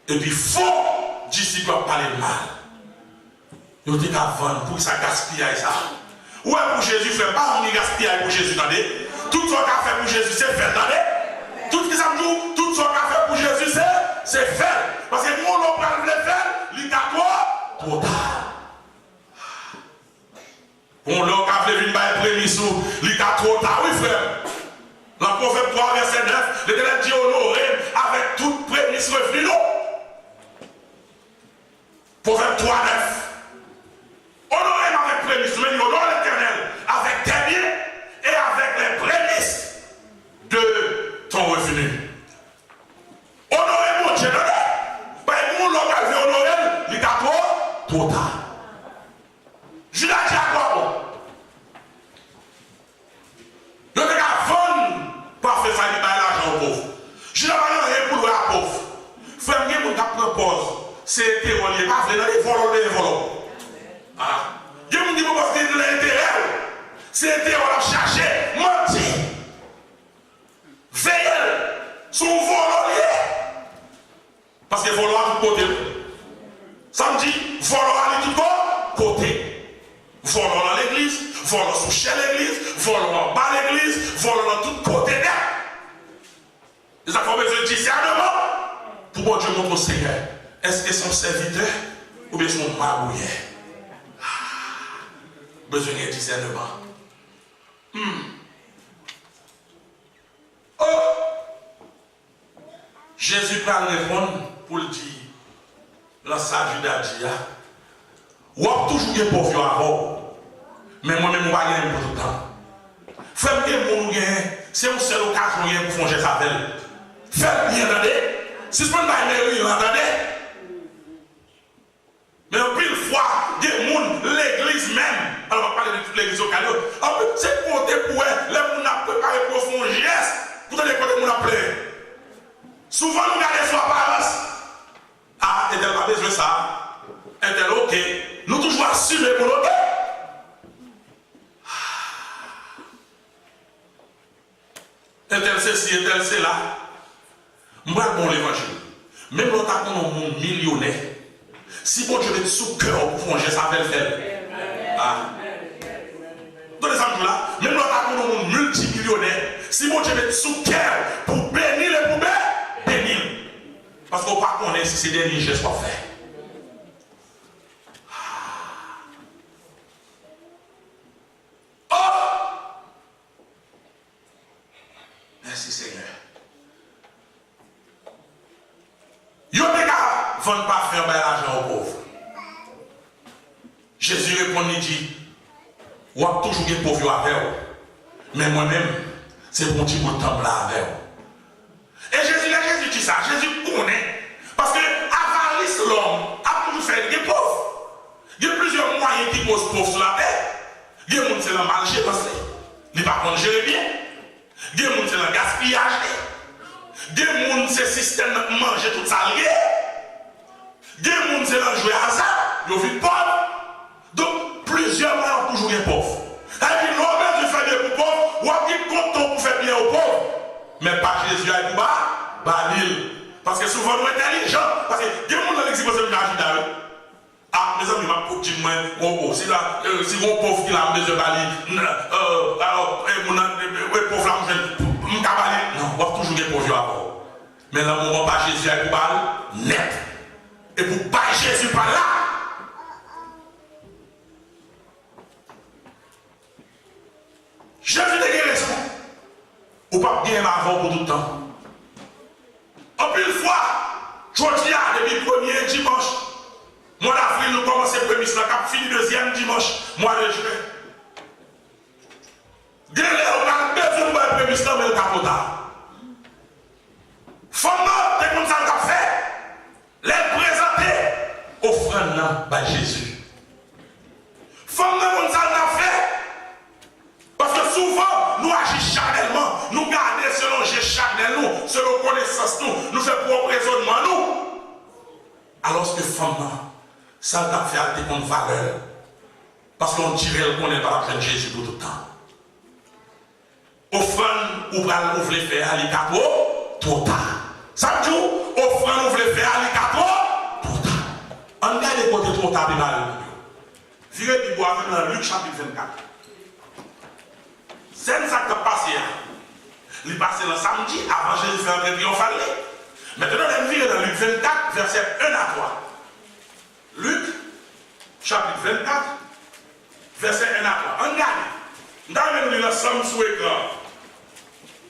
Et puis, faux disciples parler mal. Ils ont dit qu'à vendre pour ça gaspiller ça. Ouais, pour Jésus, fait pas on gaspiller pour Jésus, attendez. Tout ce qu'on a fait pour Jésus, c'est fait, attendez. Tout ce qui s'ajoute, tout ce qu'on a fait pour Jésus, c'est fait. Parce que nous, on va le faire, il a trop tard. On l'a fait une baille prémisse, il a trop tard, oui, frère. La prophète 3, verset 9, l'Éternel dit honoré avec toute prémisse revenue, non? Prophète 3, 9. Honoré avec prémisse, mais il honore l'Éternel avec tes biens et avec les prémices de ton revenu. Honoré mon Dieu, non? Nous l'avons honoré, il a trop tard. Judas dit à quoi? Le gars vend, pas faire ça, il va l'argent aux pauvres. Judas va rien pour le pauvre. Frère, il y a un gars qui pose, c'est théorie, pas vrai, les volants, les volants. Il y a un gars qui pose l'intérêt, c'est théorie, chercher, mentir, veiller, son volant. Parce que volant à tout côté. Ça me dit, volant à tout côté. Volant dans l'église, volant sous chez l'église, volant en bas l'église, volant dans tout côté. Les affaires besoin de discernement pour bon Dieu montre au Seigneur. Est-ce que son serviteur ou bien son mabouillé? Besoin de discernement. Oh! Jésus va répondre pour le dire. Là, ça, Judas dit, ou a toujours des pauvres avant, mais moi-même, je ne vais pas gagner pour tout le temps. Faites bien mon gain, c'est une seule occasion pour faire ça avec elle. Faites bien, attendez. Si je ne peux pas gagner, attendez. Mais en pile fois, des gens, l'église même, alors on va parler de toute l'église au Calio, c'est pour eux, les gens ont préparé pour faire un geste, pour les côtés, les gens ont appelé. Souvent, nous regardons sur l'apparence. Ah, est-elle pas besoin de ça? Est-elle ok? Nous toujours assumer pour ok? Est-elle ceci, est-elle cela? Moi, bon l'évangile. Même l'autre a un monde millionnaire. Si bon Dieu met sous cœur pour faire ça, va le faire. Ah. Dans les amis là, même l'autre a un monde multimillionnaire. Si bon Dieu met sous cœur pour bénir les poubelles, bénir. Parce qu'on ne connaît pas si c'est des richesses qu'on fait. Oh! Merci Seigneur. Yo ne vont pas faire l'argent aux pauvres. Jésus répond, il dit, on a toujours des pauvres avec vous. Mais moi-même, c'est mon petit bout de temps là avec vous. Et Jésus dit ça, Jésus connaît. Parce que avarice l'homme a toujours fait des pauvres. Il y a plusieurs moyens qui posent pauvres sur la terre. Il y a des gens qui sont dans le mal gérer, ils ne peuvent pas gérer bien. Il y a des gens qui sont dans le gaspillage. Il y a des gens qui sont dans le système de manger tout ça. Il y a des gens qui sont dans le jouer à ça. Ils vivent pauvres. Donc plusieurs moyens pour jouer pauvres. Et puis l'homme qui fait des pauvres, ou qui est content pour faire bien aux pauvres. Mais pas Jésus à tout l'île. Parce que souvent nous sommes intelligents. Parce que il y a des gens dans l'exhibition de la. Ah, mes amis, ma pauvre dit moi, si mon pauvre qui a besoin de bali, alors, mon pauvre là, non, on va toujours des pauvres Mais dans le moment pas Jésus est pour net. Et pour pas Jésus par là. Jésus a raison. Ou pas bien avant pour tout le temps. En plus fois, je dis depuis le premier dimanche, mois d'avril, nous commençons le premier mois, cap fini deuxième dimanche, mois de juin. Dès on a besoin de le premier mois, mais le capota. Fondement, c'est comme ça qu'on a fait. Les présenter offrande par Jésus. Fondement, comme ça qu'on a fait. Parce que souvent, nous agissons charnellement, nous gardons selon les charnel, selon connaissance, nous faisons propre raisonnement, nous. Alors que fondement, ça n'a fait une valeur. Parce qu'on dirait qu'on n'est pas en Jésus pour tout le temps. Offrande, ou vous voulez faire à l'Icapo, trop tard. Ça veut dire, offrande, vous voulez faire à l'Icapo, trop tard. On regarde les côtés trop tard de mal. Virez du bois dans Luc chapitre 24. C'est ça qui a passé. Il est passé le samedi avant Jésus faire un triomphal. Maintenant, on vient dans Luc 24, verset 1 à 3. Luc, chapitre 24, verset 1 à 3. On regarde. Nous allons lire ensemble sur l'écran.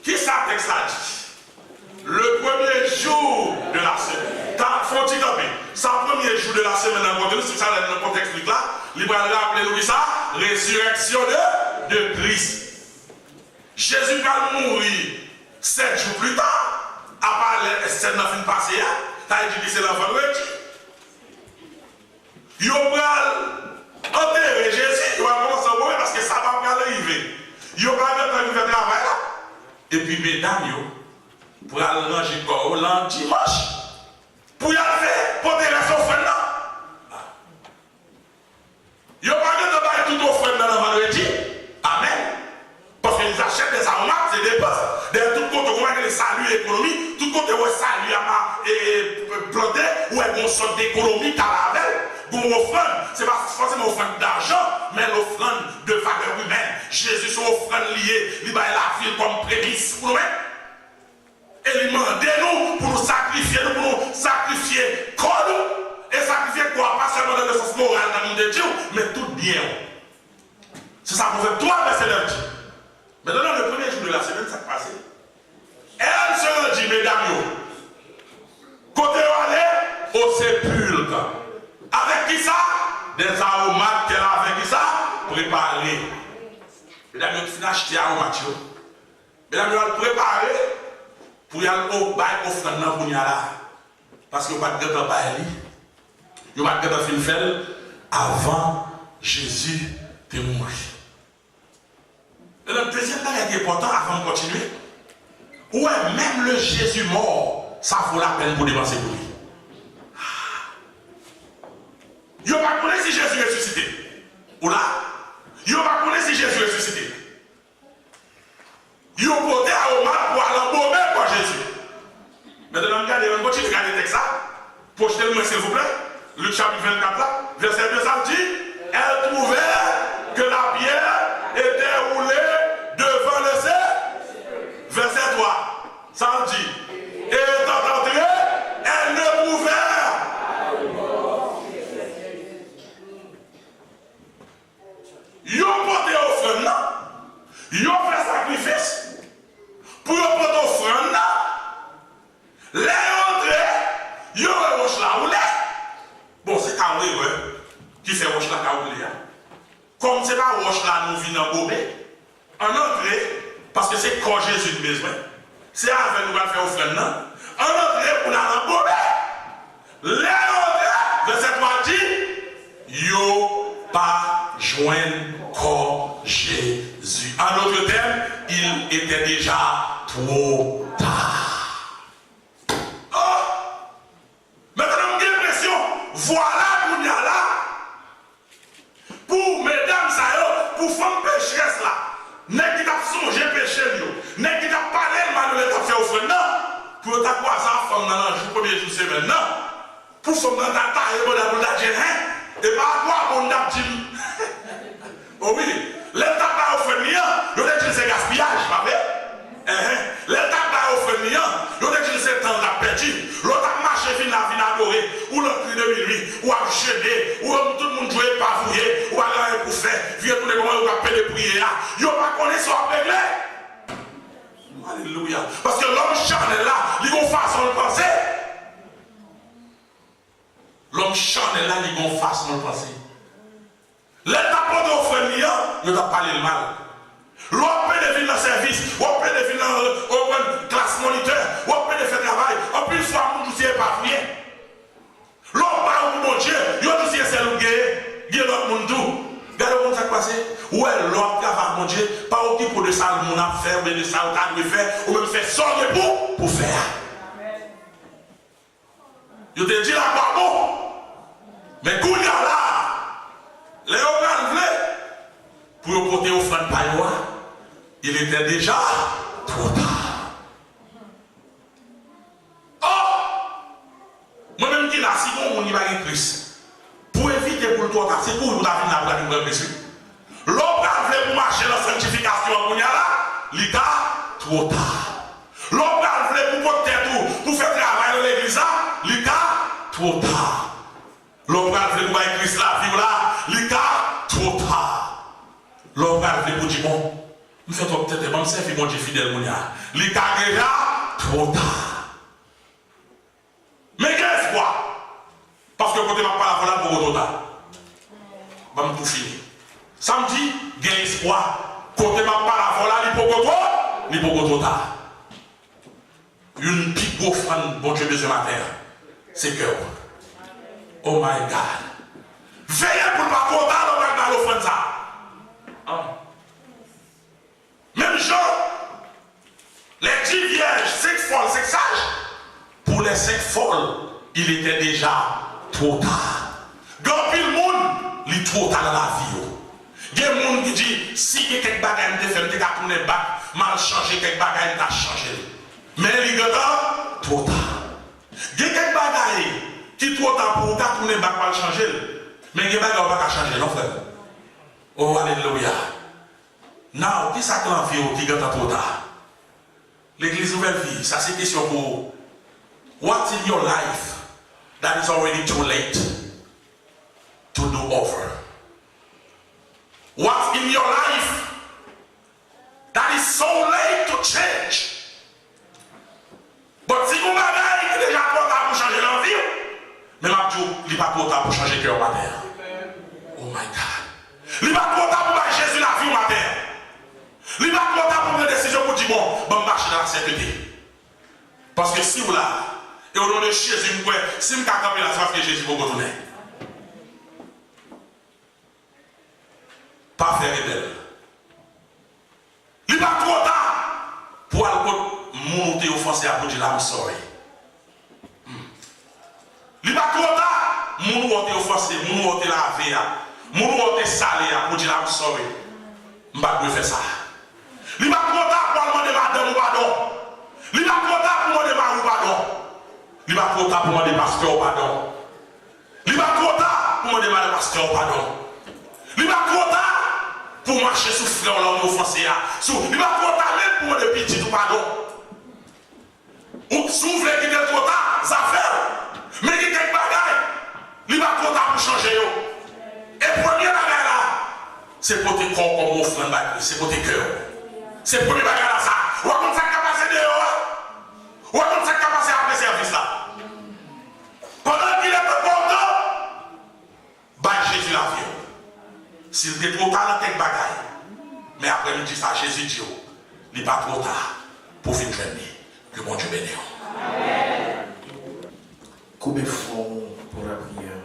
Qui ça texte a dit? Le premier jour de la semaine. Faut-il taper? C'est le premier jour de la semaine dans le contexte, c'est ça dans le contexte là. Il va rappeler nous ça, résurrection de Christ. Jésus va mourir 7 jours plus tard, à part les 7 9 fin passé, tu as dit que c'est le vendredi. Il va enterrer Jésus, il va commencer à mourir parce que ça va pas arriver. Il va faire le travail là. Et puis, mesdames, pour aller ranger le corps le dimanche, pour y aller pour des raisons offrandes là. Il va pas tout offrande dans le vendredi. Amen. Parce qu'ils achètent des aromates, des dépenses. De tout côté, on va saluer l'économie. Tout côté, on va saluer à planter, ou une sorte d'économie à la veille. Pour offrande, ce n'est pas forcément offrande d'argent, mais l'offrande de valeur humaine. Jésus, son offrande liée, il va la vie comme prémisse pour nous. Et il demande nous pour nous sacrifier, corps nous. Et sacrifier quoi? Pas seulement dans le sens moral dans le monde de Dieu, mais tout bien. C'est ça qu'on fait 3 versets de Dieu. Maintenant, le premier jour de la semaine, ça passe. Elle se rendit, mesdames, côté où aller au sépulcre. Avec qui ça? Des aromates qu'elle a avec qui ça? Préparés. Mesdames, il faut acheter des aromates. Mesdames, il faut préparer pour y aller au bail offrande pour y aller. Parce que vous ne pouvez pas bail. Vous ne pouvez pas faire avant Jésus de mourir. Et le deuxième temps qui est important avant de continuer, ouais, même le Jésus mort, ça vaut la peine pour dépenser pour lui. Vous ne pouvez pas connaître si Jésus est ressuscité. Ou là, vous ne pouvez pas connaître si Jésus est ressuscité. Vous pouvez porter à Omar pour aller embaumer pour Jésus. Maintenant, regardez, on continue de regarder le texte. Projetez-le-moi s'il vous plaît. Luc chapitre 24, là, verset 2, ça dit, elle trouvait que la pierre était roulée devant le ciel. Verset 3, ça dit, et étant entrée, elle ne pouvait. Ils ont porté offrande là, ils ont fait sacrifice pour porter offrande là. Les entrées, ils ont roche là roulé. Bon, c'est carré, qui fait roche là roulé. Comme c'est pas roche là, nous venons embaumer. En entrée, parce que c'est quand Jésus de besoin. C'est avec nous qu'on faire offrande là. En entrée, pour la embaumer. Les entrées, verset 3 dit, yo pas joindre corps Jésus. En d'autres termes, il était déjà trop tard. Oh! Maintenant, j'ai l'impression, voilà qu'on y a là. Pour mesdames, ça pour femmes pécheresses là, n'est-ce qui t'a songé péché, n'est-ce qui t'a parlé le mal de t'a fait offrande, non? Pour t'a croisé à femme dans le premier jour de semaine, non? Pour femme dans ta taille, pour la dire, hein? Et par quoi on a dit? Oh oui, l'état n'a offert rien, il a dit c'est gaspillage, pas vrai? L'état n'a offert rien, il a dit c'est temps Alléluia. Parce que l'homme charnel là, il a une façon de penser. L'homme charnel là, il a une façon de penser. L'état pour offrir il a parlé le mal. L'homme peut devenir dans le service, l'homme peut devenir dans la classe moniteur, l'homme peut faire travail. En plus, soit mon dossier pas rien. L'homme parle pour mon Dieu, il a dit c'est le gay, il y a l'autre monde tout. Regardez comment ça passe. Ouais, l'autre travail, mon Dieu, pas occupé de ça, le monde a fait, mais de ça, on a faire, ou même faire sortir pour faire. Je te dis là, pas bon. Mais quand il y a là, les organes pour porter offrande par moi, il était déjà trop tard. Oh! Moi-même qui là, si on y va avec Christ, pour éviter pour le trop tard, c'est pour nous la vie de Christ. L'homme qui pour marcher dans la sanctification, il y a là, il est trop tard. L'homme qui pour porter tout, pour faire travail dans l'église, il est trop tard. L'homme qui pour avec Christ la vie là, il est trop tard. L'homme qui pour dire bon, nous faisons peut-être bon service, mon Dieu fidèle, mon Dieu. Il est déjà trop tard. Mais qu'est-ce quoi? Parce que quand tu ne m'as pas la voilà pour trop tard. Je vais tout finir. Samedi, il y a espoir. Quand tu ne m'as pas la voilà, il faut trop tard. Une petite offrande, bon Dieu, de ce matin, c'est cœur. Oh my God. Veillez pour ne pas trop tard dans l'offrande ça. Même Jean, les 10 vierges, 5 folles, 5 sages, pour les 5 folles, il était déjà trop tard. Quand le monde, il est trop tard dans la vie. Il y a des gens qui disent, si quelques bagages te fait, tu as tourné bac, mal changé, quelques bagages t'as changé. Mais il est trop tard. Il y a quelques bagages qui trop tard pour tourner bac, mal changer. Mais il y a des bagages qui ne vont pas changer, non frère. Oh, alléluia. Now, qui ça t'en fait qui est trop tard? L'église nouvelle vie, ça c'est question pour what's in your life that is already too late to do over? What's in your life that is so late to change? But si vous m'avez déjà trop tard pour changer la vie, mais il n'est pas trop tard pour changer le cœur matin. Oh my God. Il n'est pas trop tard pour faire Jésus la vie matin. Il n'est pas trop tard pour prendre une décision pour dire bon, je marche dans la sainteté. Parce que si vous là, et au nom de Jésus, si vous camper là, c'est parce que Jésus va retourner. Pas faire rebelle. Il n'est pas trop tard pour aller monter offensé à dire I'm sorry. Il n'est pas trop tard, monter offensé, monter lavé, monter salé pour dire I'm sorry. Je ne vais pas faire ça. Il n'est pas trop tard pour demander madame ou pardon. Il n'est pas trop tard pour demander mari ou pardon. Il n'est pas trop tard pour demander pasteur ou pardon. Il n'est pas trop tard pour demander madame pasteur ou pardon. Il n'est pas trop tard pour marcher sous frère l'homme offensé. Il n'est pas trop tard même pour demander petit ou pardon. Ou si vous voulez qu'il y ait trop tard, ça fait. Mais il y a quelques bagages. Il n'est pas trop tard pour changer. Et premier bagage là, c'est pour tes corps comme offrande, c'est pour tes cœurs. C'est pour les bagages là ça. Ou comme ça capacité de ou comme ça capacité après service là. Pendant qu'il est important, bah Jésus la vie. S'il était trop tard dans quelques bagages. Mais après il dit ça, Jésus dit, il n'est pas trop tard pour finir journée. Que mon Dieu bénisse. Amen. Combien de fonds pour la prière?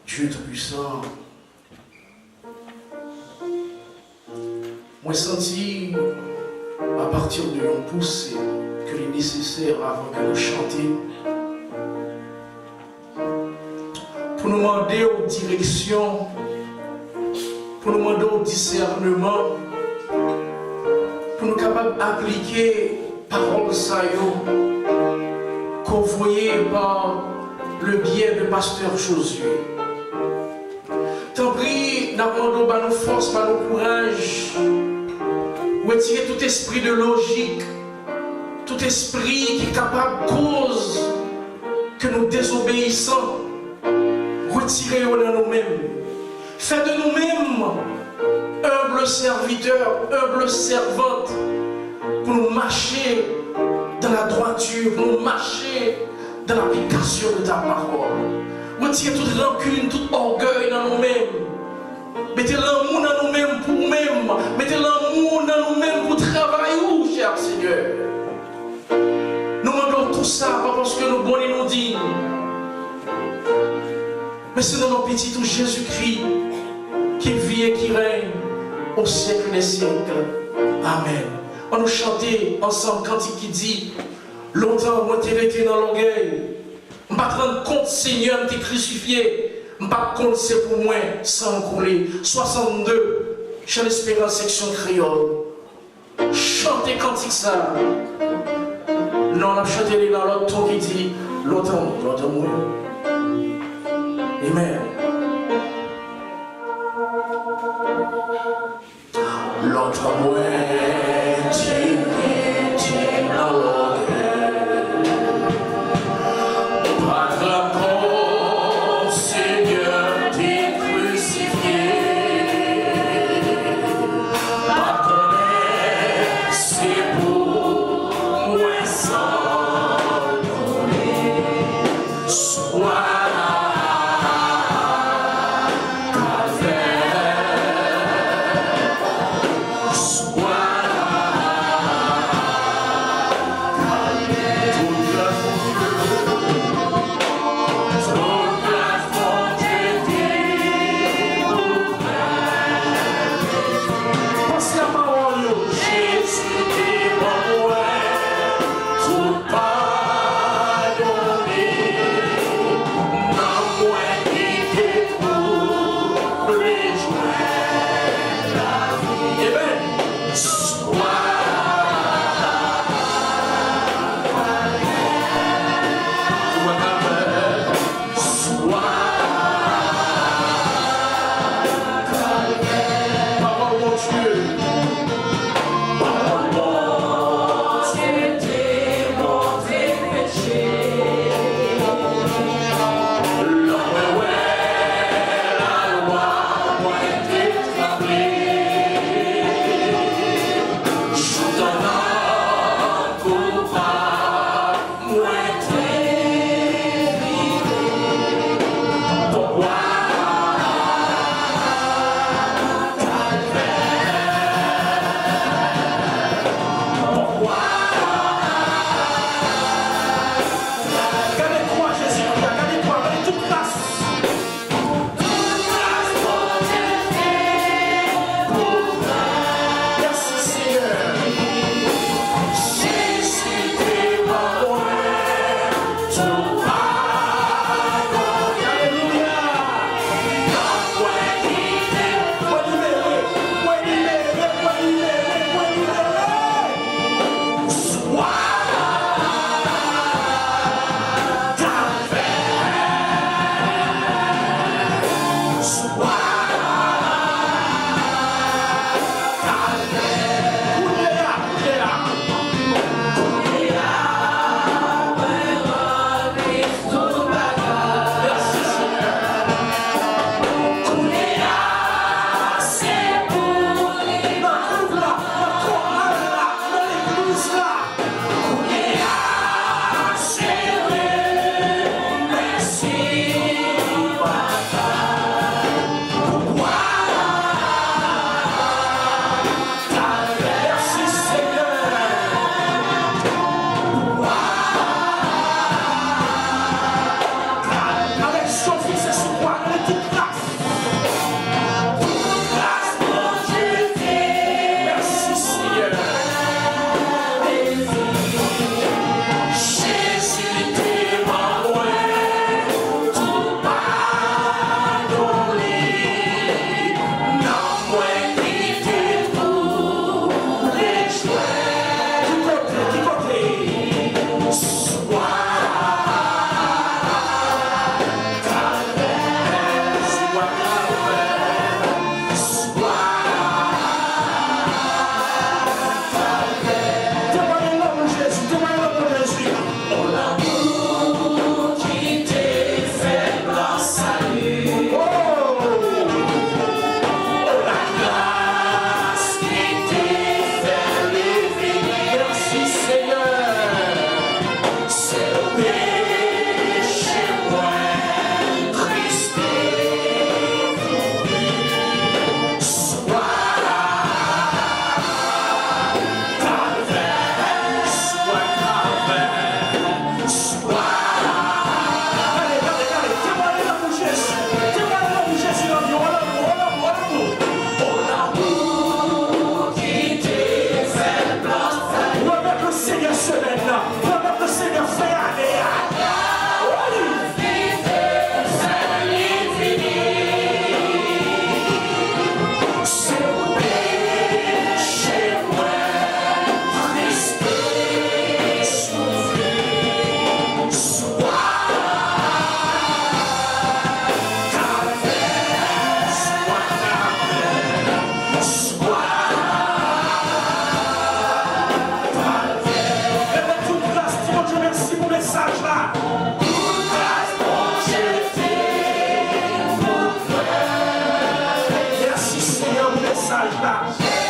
Dieu Tout-Puissant, moi senti à partir de mon pouce que les nécessaire avant que nous chantions pour nous demander aux directions, pour nous demander au discernement, pour nous capables d'appliquer parole ça convoyé par le biais de pasteur Josué. T'en prie, n'abandonne pas nos forces, pas nos courage. Retirer tout esprit de logique, tout esprit qui est capable de cause que nous désobéissons. Retirez-le dans nous-mêmes. Faites de nous-mêmes humble serviteur, humble servante, pour nous marcher dans la droiture, pour nous marcher dans l'application de ta parole. Retire toute rancune, tout orgueil dans nous-mêmes. Mettez l'amour dans nous-mêmes pour nous-mêmes. Mettez l'amour dans nous-mêmes pour travailler, cher Seigneur. Nous demandons tout ça, pas parce que nous bons et nous dignes, mais c'est dans nos petits tout Jésus-Christ qui vit et qui règne au siècle des siècles. Amen. On nous chantait ensemble cantique qui dit: longtemps moi t'ai été dans l'orgueil. Je ne vais pas te rendre compte, Seigneur, t'es crucifié. Je ne vais pas te compte, c'est pour moi, sans couler. 62, Chant d'Espérance, section créole. Chantez cantique ça. Non, on a chanté dans l'autre ton qui dit: longtemps moi. Amen. Longtemps moi, t'es dans l'orgueil. Pas de compte, Seigneur, t'es crucifié. Pas connaître, c'est pour moi sans donner. Sois calvaire, sois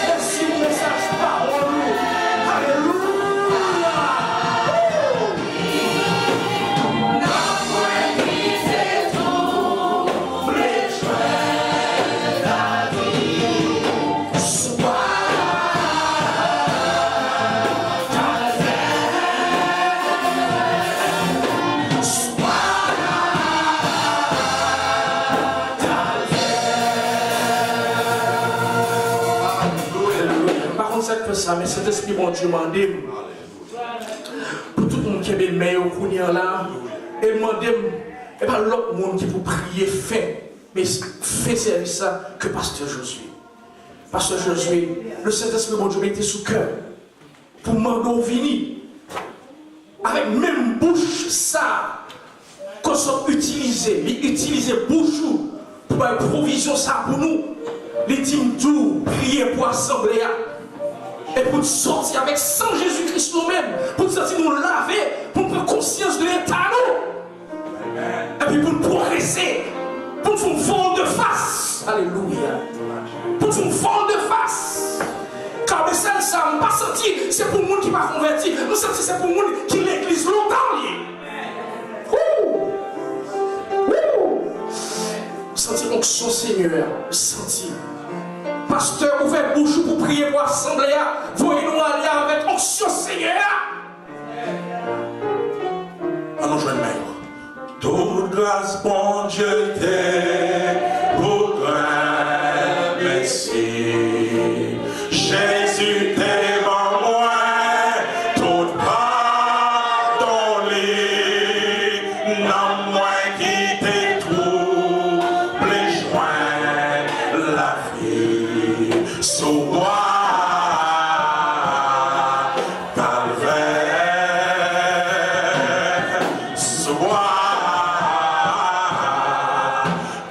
Merci pour le message parole. Alléluia. Ça, mais cet esprit, mon Dieu, m'a demandé pour tout le monde qui est bien au courant là, et demandé, et pas l'autre monde qui pour prier fait, mais fait service ça que Pasteur Josué. Pasteur Josué, le Saint-Esprit, mon Dieu, m'a été sous cœur pour m'en venir avec même bouche ça qu'on soit utilisé, bouche pour faire provision ça pour nous, les teams tout prier pour assembler. Et pour nous sortir avec sang Jésus-Christ nous-mêmes, pour nous sortir nous laver, pour nous prendre conscience de l'état nous. Et puis pour nous progresser, pour nous faire un vol de face. Alléluia. Pour nous faire un vol de face. Car mais ça, on n'a pas senti, c'est pour le monde qui n'est pas converti. Nous sentons c'est pour le monde qui l'église longtemps. Nous sentons l'onction Seigneur. Nous sentons. Pasteur, ouvert bouche pour prier pour l'assemblée. Voyez-nous aller avec onction Seigneur. Allons jouer le meilleur. Toute grâce, bon Dieu, t'es pour grand merci. Jésus, t'es en moi, tout pardonné. Non, moi qui t'ai troublé, joint la vie. Sous moi, calvaire, sous moi,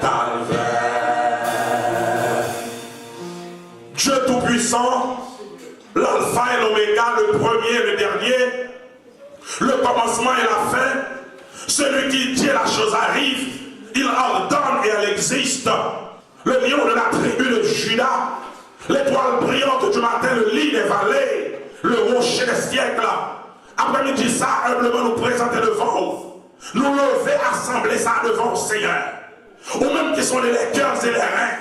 calvaire. Dieu Tout-Puissant, l'alpha et l'oméga, le premier et le dernier, le commencement et la fin, celui qui dit la chose arrive, il ordonne et elle existe. Le lion de la tribu de Judas, l'étoile brillante du matin, le lit des vallées, le rocher des siècles. Après-midi, ça, humblement nous présenter devant vous. Nous lever, assembler ça devant le Seigneur. Ou même qui sont les cœurs et les reins.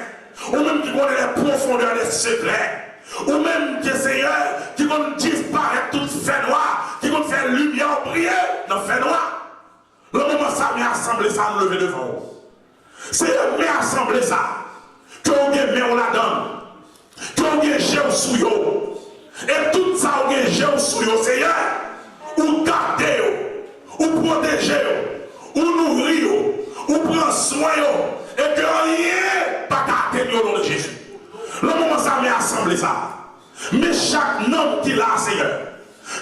Ou même qui connaissent les profondeurs des secrets. Ou même qui, Seigneur, qui vont disparaître toute fait noire, qui vont faire lumière briller dans fait noir. Le moment ça, mais assembler ça, nous lever devant vous. Seigneur, mais assembler ça. Que vous avez on la donne. Que vous avez géo sous yo. Et tout ça, vous avez géo sous yo, Seigneur. Ou garder, ou protéger, ou nourrir, ou prendre soin, et que rien pas garder au nom de Jésus. Le moment ça, mais assembler ça. Mais chaque nom qui l'a, Seigneur,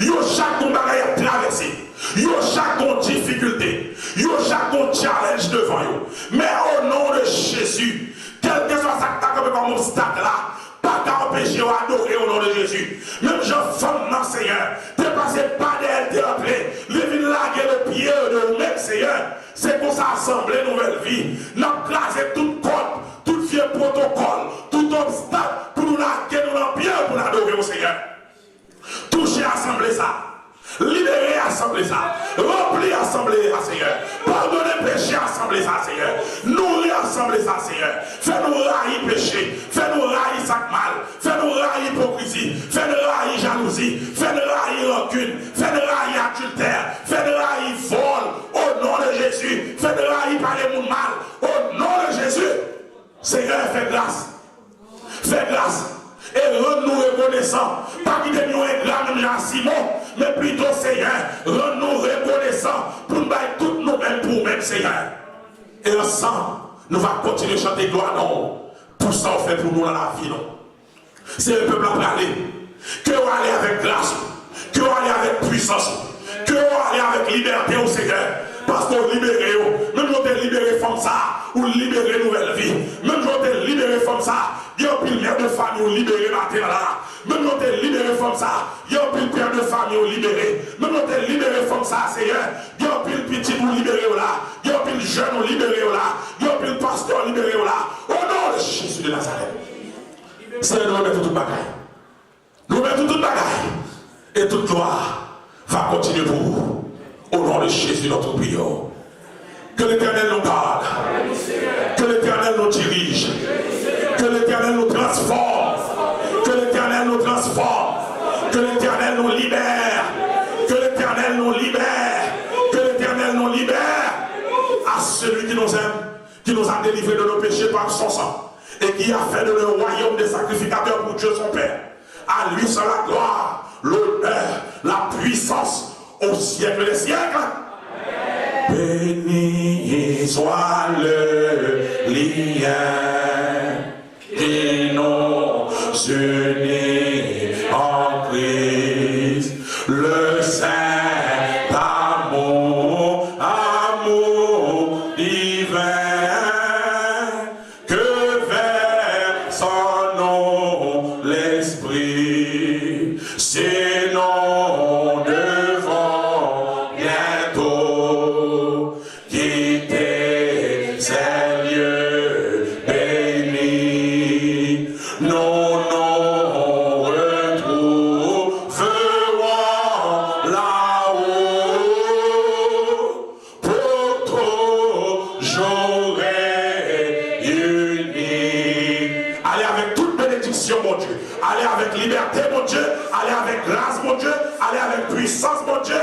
yo chaque ton bagage à traverser, yo chaque ton difficulté, yo chaque ton challenge devant yo. Mais au nom de Jésus, quel que soit ça que comme obstacle là, pas qu'à empêcher d'adorer au nom de Jésus. Même je femme dans Seigneur, t'es passé pas d'elle, t'es entré, les villes laguer le pied de vous-même, Seigneur. C'est pour ça assembler nouvelle vie. Nous craser toute code, tout vieux protocole, tout obstacle pour nous laguer nous dans pied pour l'adorer au Seigneur. Toucher, assembler ça. Libérer, assembler ça. Remplir, assembler ça, Seigneur. Pardonner, péché, assembler ça, Seigneur. Nourrir, assembler ça, Seigneur. Fais-nous railler péché. Fais-nous railler sac mal. Fais-nous railler hypocrisie. Fais-nous railler jalousie. Fais-nous railler rancune. Fais-nous railler adultère. Fais-nous railler vol. Au nom de Jésus. Fais-nous railler parler mon mal. Au nom de Jésus. Seigneur, fais grâce. Fais grâce. Et rends-nous reconnaissants. Pas qu'il y ait un grand même à Simon, mais plutôt Seigneur, rends-nous reconnaissants pour nous battre toutes nous-mêmes pour nous-mêmes, Seigneur. Et ensemble, nous allons continuer à chanter gloire, non. Tout ça, on fait pour nous dans la vie, non. C'est le peuple à parler. Que on aller avec grâce, que on aller avec puissance, que on aller avec liberté au Seigneur. Parce qu'on libère, même si on est libéré comme ça, ou libérer nouvelle vie, même si on est libéré comme ça, il y a un pile mère de famille ou libéré matin là, même si on est libéré comme ça, il y a un pile père de famille ou libéré, même si on est libéré comme ça, Seigneur, il y a un pile petit ou libéré là, il y a un pile jeune ou libéré là, il y a un pile pasteur libéré là, au nom de Jésus de Nazareth. c'est nous remettre toute bagaille. Nous mettons toute bagaille. Et toute gloire va continuer pour vous. Au nom de Jésus, notre prière. Que l'Éternel nous garde. Que l'Éternel nous dirige. Que l'Éternel nous transforme. Que l'Éternel nous transforme. Que l'Éternel nous libère. Que l'Éternel nous libère. Que l'Éternel nous libère. À celui qui nous aime, qui nous a délivrés de nos péchés par son sang. Et qui a fait de le royaume des sacrificateurs pour Dieu son Père. À lui soit la gloire, l'honneur, la puissance au siècle des siècles. Béni soit le lien qui nous unit en Christ, le saint amour, amour divin, que verse en nous l'Esprit, c'est nous devons bientôt quitter ces lieux bénis. Nous nous retrouverons là-haut pour toujours réunis. Allez avec toute bénédiction, mon Dieu. Allez avec liberté, mon Dieu. Allez avec grâce, mon Dieu. Allez avec puissance, mon Dieu.